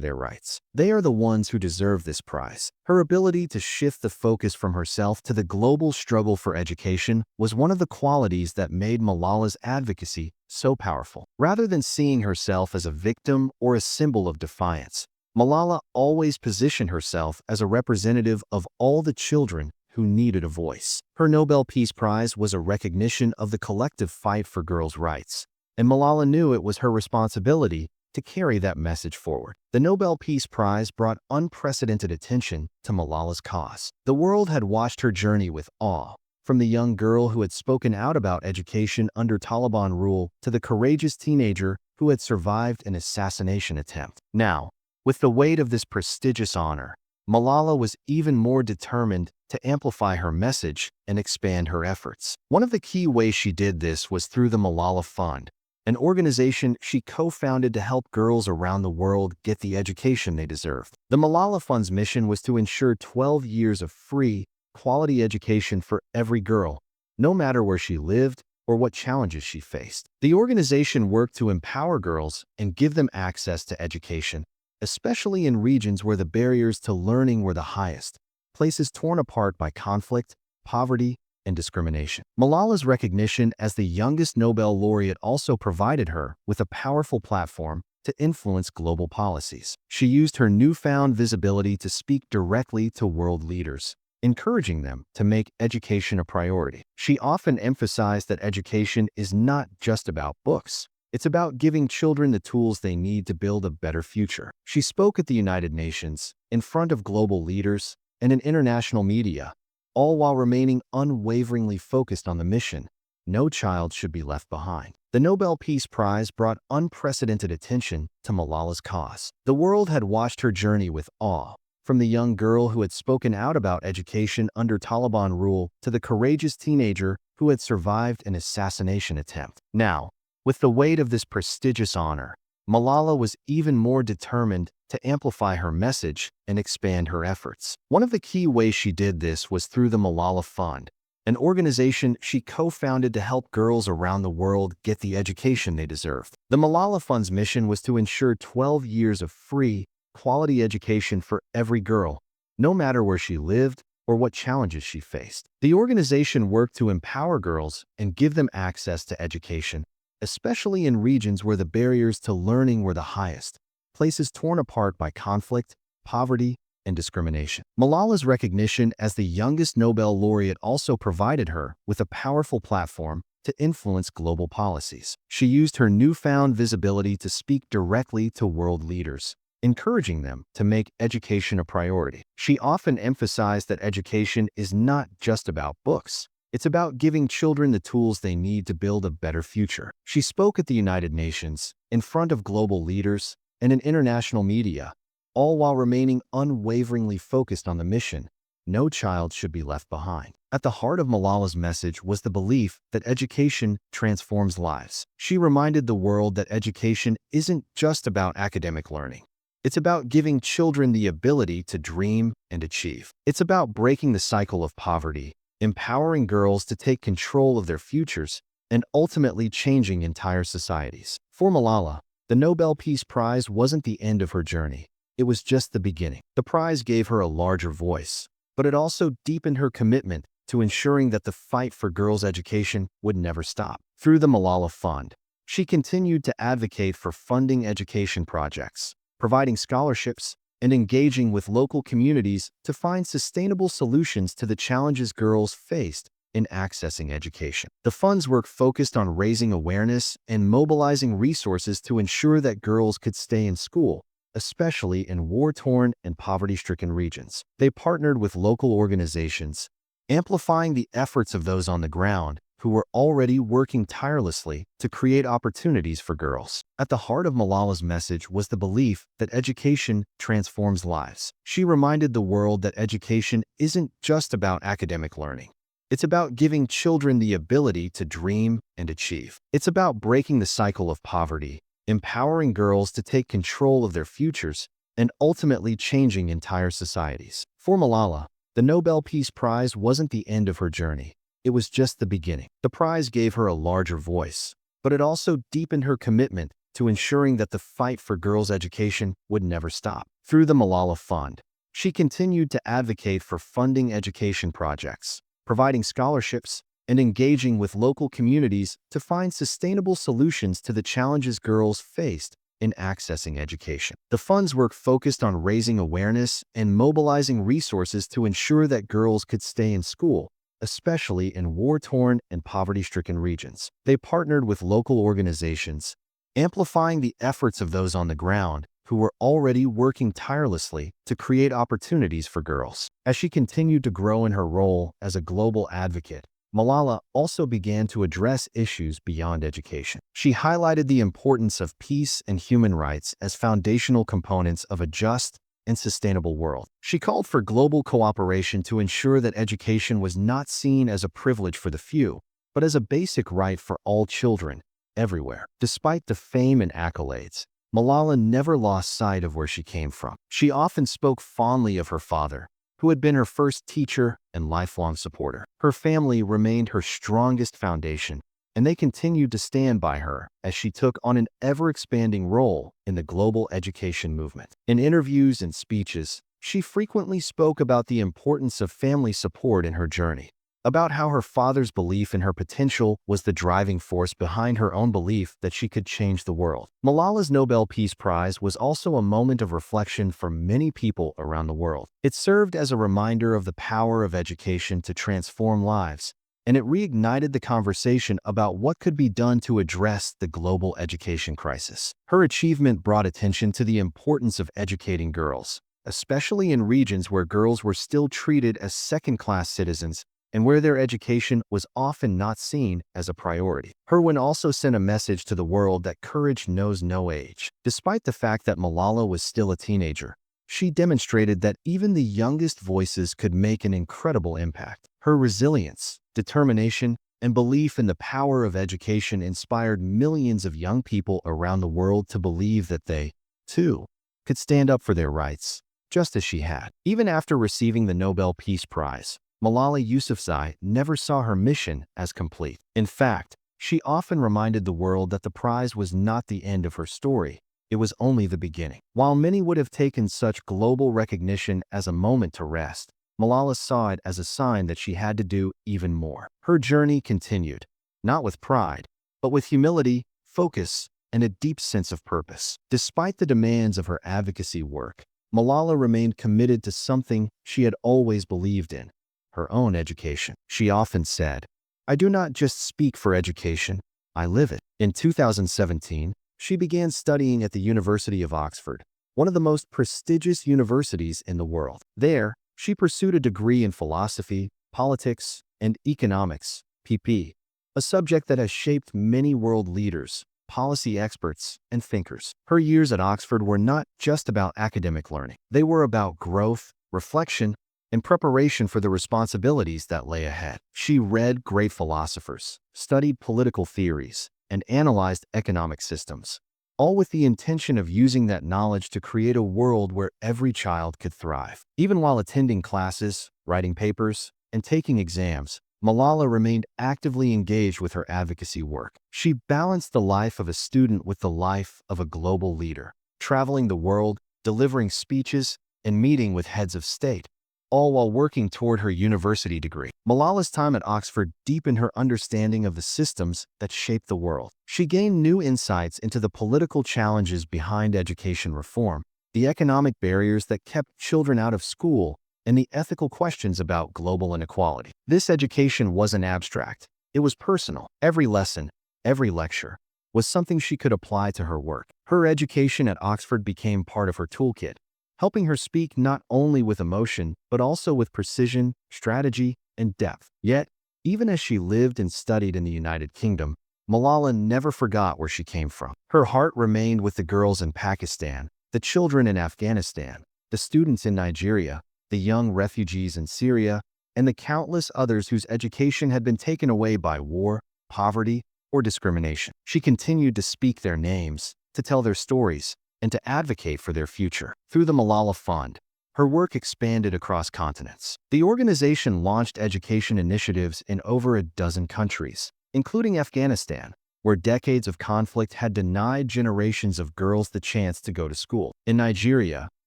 their rights. They are the ones who deserve this prize." Her ability to shift the focus from herself to the global struggle for education was one of the qualities that made Malala's advocacy so powerful. Rather than seeing herself as a victim or a symbol of defiance, Malala always positioned herself as a representative of all the children who needed a voice. Her Nobel Peace Prize was a recognition of the collective fight for girls' rights, and Malala knew it was her responsibility to carry that message forward. The Nobel Peace Prize brought unprecedented attention to Malala's cause. The world had watched her journey with awe, from the young girl who had spoken out about education under Taliban rule to the courageous teenager who had survived an assassination attempt. Now, with the weight of this prestigious honor, Malala was even more determined to amplify her message and expand her efforts. One of the key ways she did this was through the Malala Fund, an organization she co-founded to help girls around the world get the education they deserved. The Malala Fund's mission was to ensure 12 years of free, quality education for every girl, no matter where she lived or what challenges she faced. The organization worked to empower girls and give them access to education, especially in regions where the barriers to learning were the highest, places torn apart by conflict, poverty, and discrimination. Malala's recognition as the youngest Nobel laureate also provided her with a powerful platform to influence global policies. She used her newfound visibility to speak directly to world leaders, encouraging them to make education a priority. She often emphasized that education is not just about books. It's about giving children the tools they need to build a better future. She spoke at the United Nations, in front of global leaders, and in international media, all while remaining unwaveringly focused on the mission: no child should be left behind. The Nobel Peace Prize brought unprecedented attention to Malala's cause. The world had watched her journey with awe, from the young girl who had spoken out about education under Taliban rule to the courageous teenager who had survived an assassination attempt. Now, with the weight of this prestigious honor, Malala was even more determined to amplify her message and expand her efforts. One of the key ways she did this was through the Malala Fund, an organization she co-founded to help girls around the world get the education they deserved. The Malala Fund's mission was to ensure 12 years of free, quality education for every girl, no matter where she lived or what challenges she faced. The organization worked to empower girls and give them access to education, especially in regions where the barriers to learning were the highest, places torn apart by conflict, poverty, and discrimination. Malala's recognition as the youngest Nobel laureate also provided her with a powerful platform to influence global policies. She used her newfound visibility to speak directly to world leaders, encouraging them to make education a priority. She often emphasized that education is not just about books. It's about giving children the tools they need to build a better future. She spoke at the United Nations, in front of global leaders, and in international media, all while remaining unwaveringly focused on the mission. No child should be left behind. At the heart of Malala's message was the belief that education transforms lives. She reminded the world that education isn't just about academic learning. It's about giving children the ability to dream and achieve. It's about breaking the cycle of poverty, empowering girls to take control of their futures, and ultimately changing entire societies. For Malala, the Nobel Peace Prize wasn't the end of her journey. It was just the beginning. The prize gave her a larger voice, but it also deepened her commitment to ensuring that the fight for girls' education would never stop. Through the Malala Fund, she continued to advocate for funding education projects, providing scholarships, and engaging with local communities to find sustainable solutions to the challenges girls faced in accessing education. The fund's work focused on raising awareness and mobilizing resources to ensure that girls could stay in school, especially in war-torn and poverty-stricken regions. They partnered with local organizations, amplifying the efforts of those on the ground who were already working tirelessly to create opportunities for girls. At the heart of Malala's message was the belief that education transforms lives. She reminded the world that education isn't just about academic learning. It's about giving children the ability to dream and achieve. It's about breaking the cycle of poverty, empowering girls to take control of their futures, and ultimately changing entire societies. For Malala, the Nobel Peace Prize wasn't the end of her journey. It was just the beginning. The prize gave her a larger voice, but it also deepened her commitment to ensuring that the fight for girls' education would never stop. Through the Malala Fund, she continued to advocate for funding education projects, providing scholarships, and engaging with local communities to find sustainable solutions to the challenges girls faced in accessing education. The fund's work focused on raising awareness and mobilizing resources to ensure that girls could stay in school, especially in war-torn and poverty-stricken regions. They partnered with local organizations, amplifying the efforts of those on the ground who were already working tirelessly to create opportunities for girls. As she continued to grow in her role as a global advocate, Malala also began to address issues beyond education. She highlighted the importance of peace and human rights as foundational components of a just and sustainable world. She called for global cooperation to ensure that education was not seen as a privilege for the few, but as a basic right for all children, everywhere. Despite the fame and accolades, Malala never lost sight of where she came from. She often spoke fondly of her father, who had been her first teacher and lifelong supporter. Her family remained her strongest foundation, and they continued to stand by her as she took on an ever-expanding role in the global education movement. In interviews and speeches, she frequently spoke about the importance of family support in her journey, about how her father's belief in her potential was the driving force behind her own belief that she could change the world. Malala's Nobel Peace Prize was also a moment of reflection for many people around the world. It served as a reminder of the power of education to transform lives, and it reignited the conversation about what could be done to address the global education crisis. Her achievement brought attention to the importance of educating girls, especially in regions where girls were still treated as second-class citizens and where their education was often not seen as a priority. Her win also sent a message to the world that courage knows no age. Despite the fact that Malala was still a teenager, she demonstrated that even the youngest voices could make an incredible impact. Her resilience, determination, and belief in the power of education inspired millions of young people around the world to believe that they, too, could stand up for their rights, just as she had. Even after receiving the Nobel Peace Prize, Malala Yousafzai never saw her mission as complete. In fact, she often reminded the world that the prize was not the end of her story. It was only the beginning. While many would have taken such global recognition as a moment to rest, Malala saw it as a sign that she had to do even more. Her journey continued, not with pride, but with humility, focus, and a deep sense of purpose. Despite the demands of her advocacy work, Malala remained committed to something she had always believed in: her own education. She often said, "I do not just speak for education, I live it." In 2017, she began studying at the University of Oxford, one of the most prestigious universities in the world. There, she pursued a degree in philosophy, politics, and economics, PP, a subject that has shaped many world leaders, policy experts, and thinkers. Her years at Oxford were not just about academic learning. They were about growth, reflection, and preparation for the responsibilities that lay ahead. She read great philosophers, studied political theories, and analyzed economic systems, all with the intention of using that knowledge to create a world where every child could thrive. Even while attending classes, writing papers, and taking exams, Malala remained actively engaged with her advocacy work. She balanced the life of a student with the life of a global leader, traveling the world, delivering speeches, and meeting with heads of state, all while working toward her university degree. Malala's time at Oxford deepened her understanding of the systems that shape the world. She gained new insights into the political challenges behind education reform, the economic barriers that kept children out of school, and the ethical questions about global inequality. This education wasn't abstract. It was personal. Every lesson, every lecture, was something she could apply to her work. Her education at Oxford became part of her toolkit, helping her speak not only with emotion, but also with precision, strategy, and depth. Yet, even as she lived and studied in the United Kingdom, Malala never forgot where she came from. Her heart remained with the girls in Pakistan, the children in Afghanistan, the students in Nigeria, the young refugees in Syria, and the countless others whose education had been taken away by war, poverty, or discrimination. She continued to speak their names, to tell their stories, and to advocate for their future. Through the Malala Fund, her work expanded across continents. The organization launched education initiatives in over a dozen countries, including Afghanistan, where decades of conflict had denied generations of girls the chance to go to school. In Nigeria,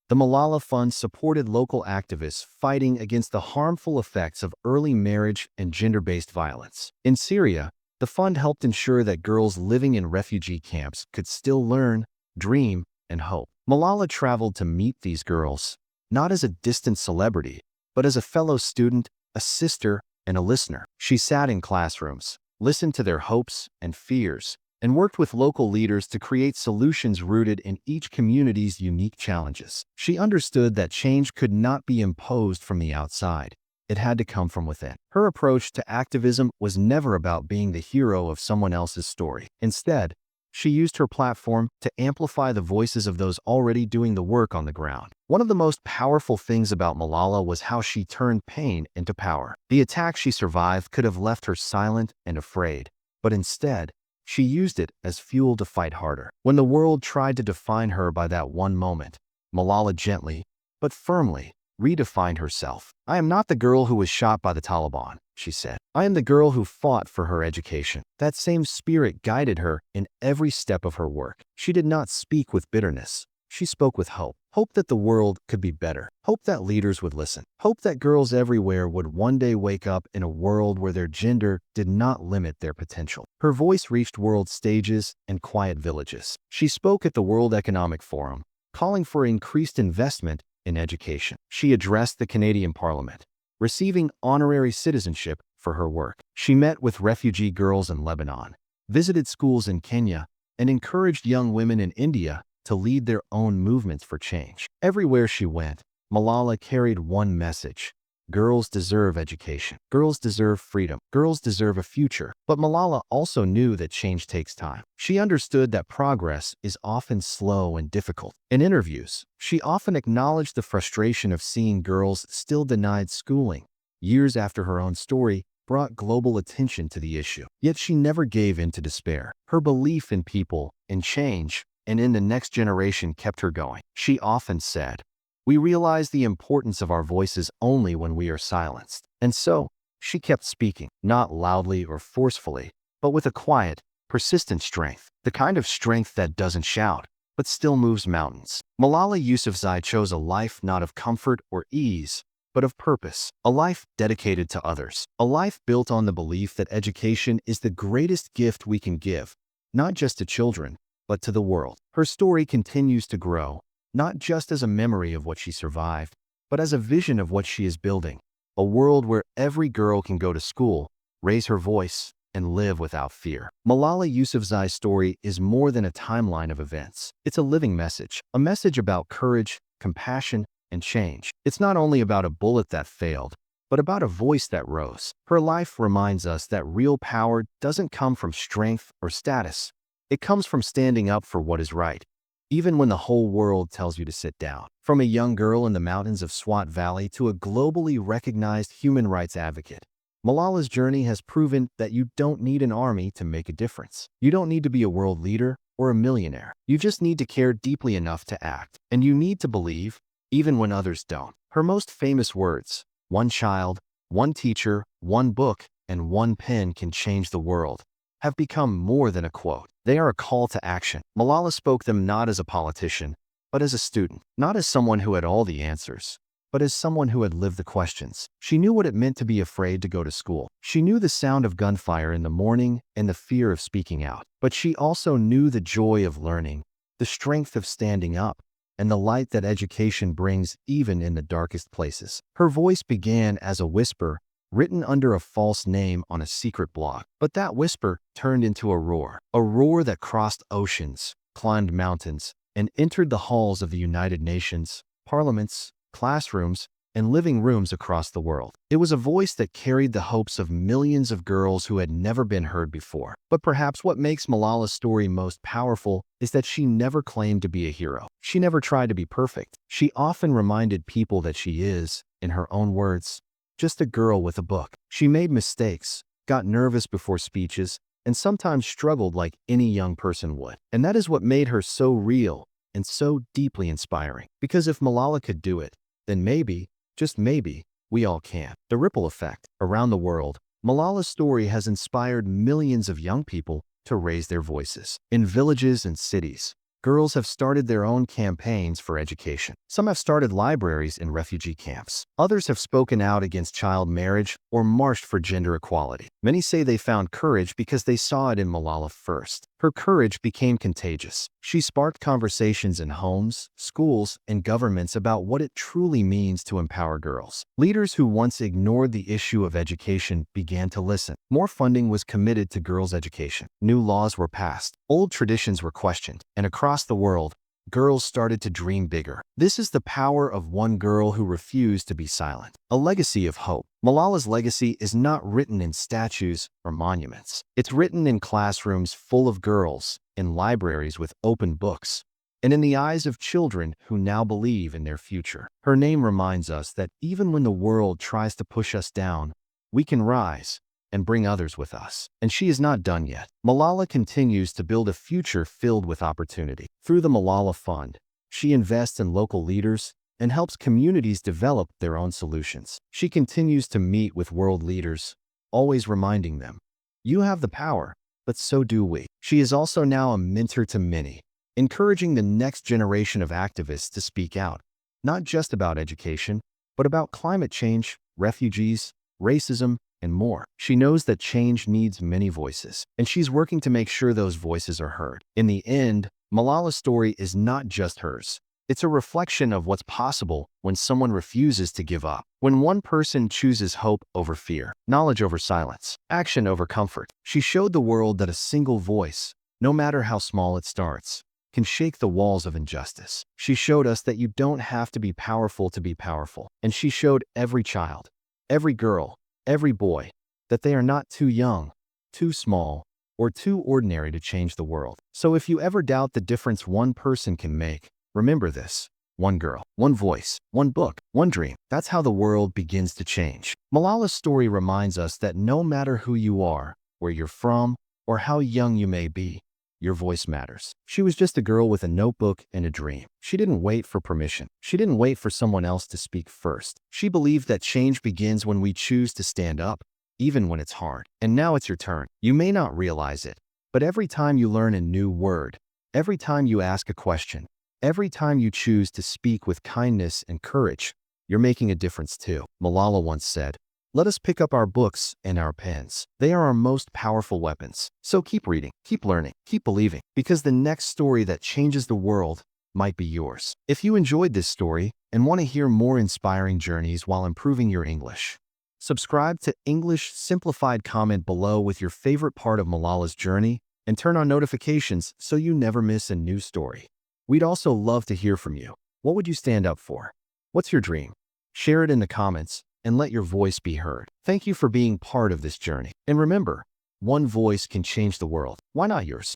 the Malala Fund supported local activists fighting against the harmful effects of early marriage and gender-based violence. In Syria, the fund helped ensure that girls living in refugee camps could still learn, dream, and hope. Malala traveled to meet these girls, not as a distant celebrity, but as a fellow student, a sister, and a listener. She sat in classrooms, listened to their hopes and fears, and worked with local leaders to create solutions rooted in each community's unique challenges. She understood that change could not be imposed from the outside. It had to come from within. Her approach to activism was never about being the hero of someone else's story. Instead, she used her platform to amplify the voices of those already doing the work on the ground. One of the most powerful things about Malala was how she turned pain into power. The attack she survived could have left her silent and afraid, but instead, she used it as fuel to fight harder. When the world tried to define her by that one moment, Malala gently, but firmly, redefined herself. "I am not the girl who was shot by the Taliban," she said. "I am the girl who fought for her education." That same spirit guided her in every step of her work. She did not speak with bitterness. She spoke with hope. Hope that the world could be better. Hope that leaders would listen. Hope that girls everywhere would one day wake up in a world where their gender did not limit their potential. Her voice reached world stages and quiet villages. She spoke at the World Economic Forum, calling for increased investment in education. She addressed the Canadian Parliament, receiving honorary citizenship for her work. She met with refugee girls in Lebanon, visited schools in Kenya, and encouraged young women in India to lead their own movements for change. Everywhere she went, Malala carried one message: girls deserve education. Girls deserve freedom. Girls deserve a future. But Malala also knew that change takes time. She understood that progress is often slow and difficult. In interviews, she often acknowledged the frustration of seeing girls still denied schooling. Years after her own story brought global attention to the issue. Yet she never gave in to despair. Her belief in people, in change, and in the next generation kept her going. She often said, "We realize the importance of our voices only when we are silenced." And so, she kept speaking, not loudly or forcefully, but with a quiet, persistent strength. The kind of strength that doesn't shout, but still moves mountains. Malala Yousafzai chose a life not of comfort or ease, but of purpose. A life dedicated to others. A life built on the belief that education is the greatest gift we can give, not just to children, but to the world. Her story continues to grow, not just as a memory of what she survived, but as a vision of what she is building. A world where every girl can go to school, raise her voice, and live without fear. Malala Yousafzai's story is more than a timeline of events. It's a living message, a message about courage, compassion, and change. It's not only about a bullet that failed, but about a voice that rose. Her life reminds us that real power doesn't come from strength or status, It comes from standing up for what is right, even when the whole world tells you to sit down. From a young girl in the mountains of Swat Valley to a globally recognized human rights advocate, Malala's journey has proven that you don't need an army to make a difference. You don't need to be a world leader or a millionaire. You just need to care deeply enough to act. And you need to believe, even when others don't. Her most famous words, "One child, one teacher, one book, and one pen can change the world," have become more than a quote. They are a call to action. Malala spoke them not as a politician, but as a student. Not as someone who had all the answers, but as someone who had lived the questions. She knew what it meant to be afraid to go to school. She knew the sound of gunfire in the morning and the fear of speaking out. But she also knew the joy of learning, the strength of standing up, and the light that education brings even in the darkest places. Her voice began as a whisper, written under a false name on a secret blog. But that whisper turned into a roar that crossed oceans, climbed mountains, and entered the halls of the United Nations, parliaments, classrooms, and living rooms across the world. It was a voice that carried the hopes of millions of girls who had never been heard before. But perhaps what makes Malala's story most powerful is that she never claimed to be a hero. She never tried to be perfect. She often reminded people that she is, in her own words, just a girl with a book. She made mistakes, got nervous before speeches, and sometimes struggled like any young person would. And that is what made her so real and so deeply inspiring. Because if Malala could do it, then maybe, just maybe, we all can. The ripple effect. Around the world, Malala's story has inspired millions of young people to raise their voices. In villages and cities, girls have started their own campaigns for education. Some have started libraries in refugee camps. Others have spoken out against child marriage or marched for gender equality. Many say they found courage because they saw it in Malala first. Her courage became contagious. She sparked conversations in homes, schools, and governments about what it truly means to empower girls. Leaders who once ignored the issue of education began to listen. More funding was committed to girls' education. New laws were passed. Old traditions were questioned. And across the world, girls started to dream bigger. This is the power of one girl who refused to be silent. A legacy of hope. Malala's legacy is not written in statues or monuments. It's written in classrooms full of girls, in libraries with open books, and in the eyes of children who now believe in their future. Her name reminds us that even when the world tries to push us down, we can rise and bring others with us. And she is not done yet. Malala continues to build a future filled with opportunity. Through the Malala Fund, she invests in local leaders and helps communities develop their own solutions. She continues to meet with world leaders, always reminding them, "You have the power, but so do we." She is also now a mentor to many, encouraging the next generation of activists to speak out, not just about education, but about climate change, refugees, racism, and more. She knows that change needs many voices, and she's working to make sure those voices are heard. In the end, Malala's story is not just hers. It's a reflection of what's possible when someone refuses to give up. When one person chooses hope over fear, knowledge over silence, action over comfort. She showed the world that a single voice, no matter how small it starts, can shake the walls of injustice. She showed us that you don't have to be powerful to be powerful. And she showed every child, every girl, every boy, that they are not too young, too small, or too ordinary to change the world. So if you ever doubt the difference one person can make, remember this: one girl, one voice, one book, one dream. That's how the world begins to change. Malala's story reminds us that no matter who you are, where you're from, or how young you may be, your voice matters. She was just a girl with a notebook and a dream. She didn't wait for permission. She didn't wait for someone else to speak first. She believed that change begins when we choose to stand up, even when it's hard. And now it's your turn. You may not realize it, but every time you learn a new word, every time you ask a question, every time you choose to speak with kindness and courage, you're making a difference too. Malala once said, "Let us pick up our books and our pens. They are our most powerful weapons." So keep reading, keep learning, keep believing, because the next story that changes the world might be yours. If you enjoyed this story and want to hear more inspiring journeys while improving your English, subscribe to English Simplified. Comment below with your favorite part of Malala's journey and turn on notifications so you never miss a new story. We'd also love to hear from you. What would you stand up for? What's your dream? Share it in the comments and let your voice be heard. Thank you for being part of this journey. And remember, one voice can change the world. Why not yours?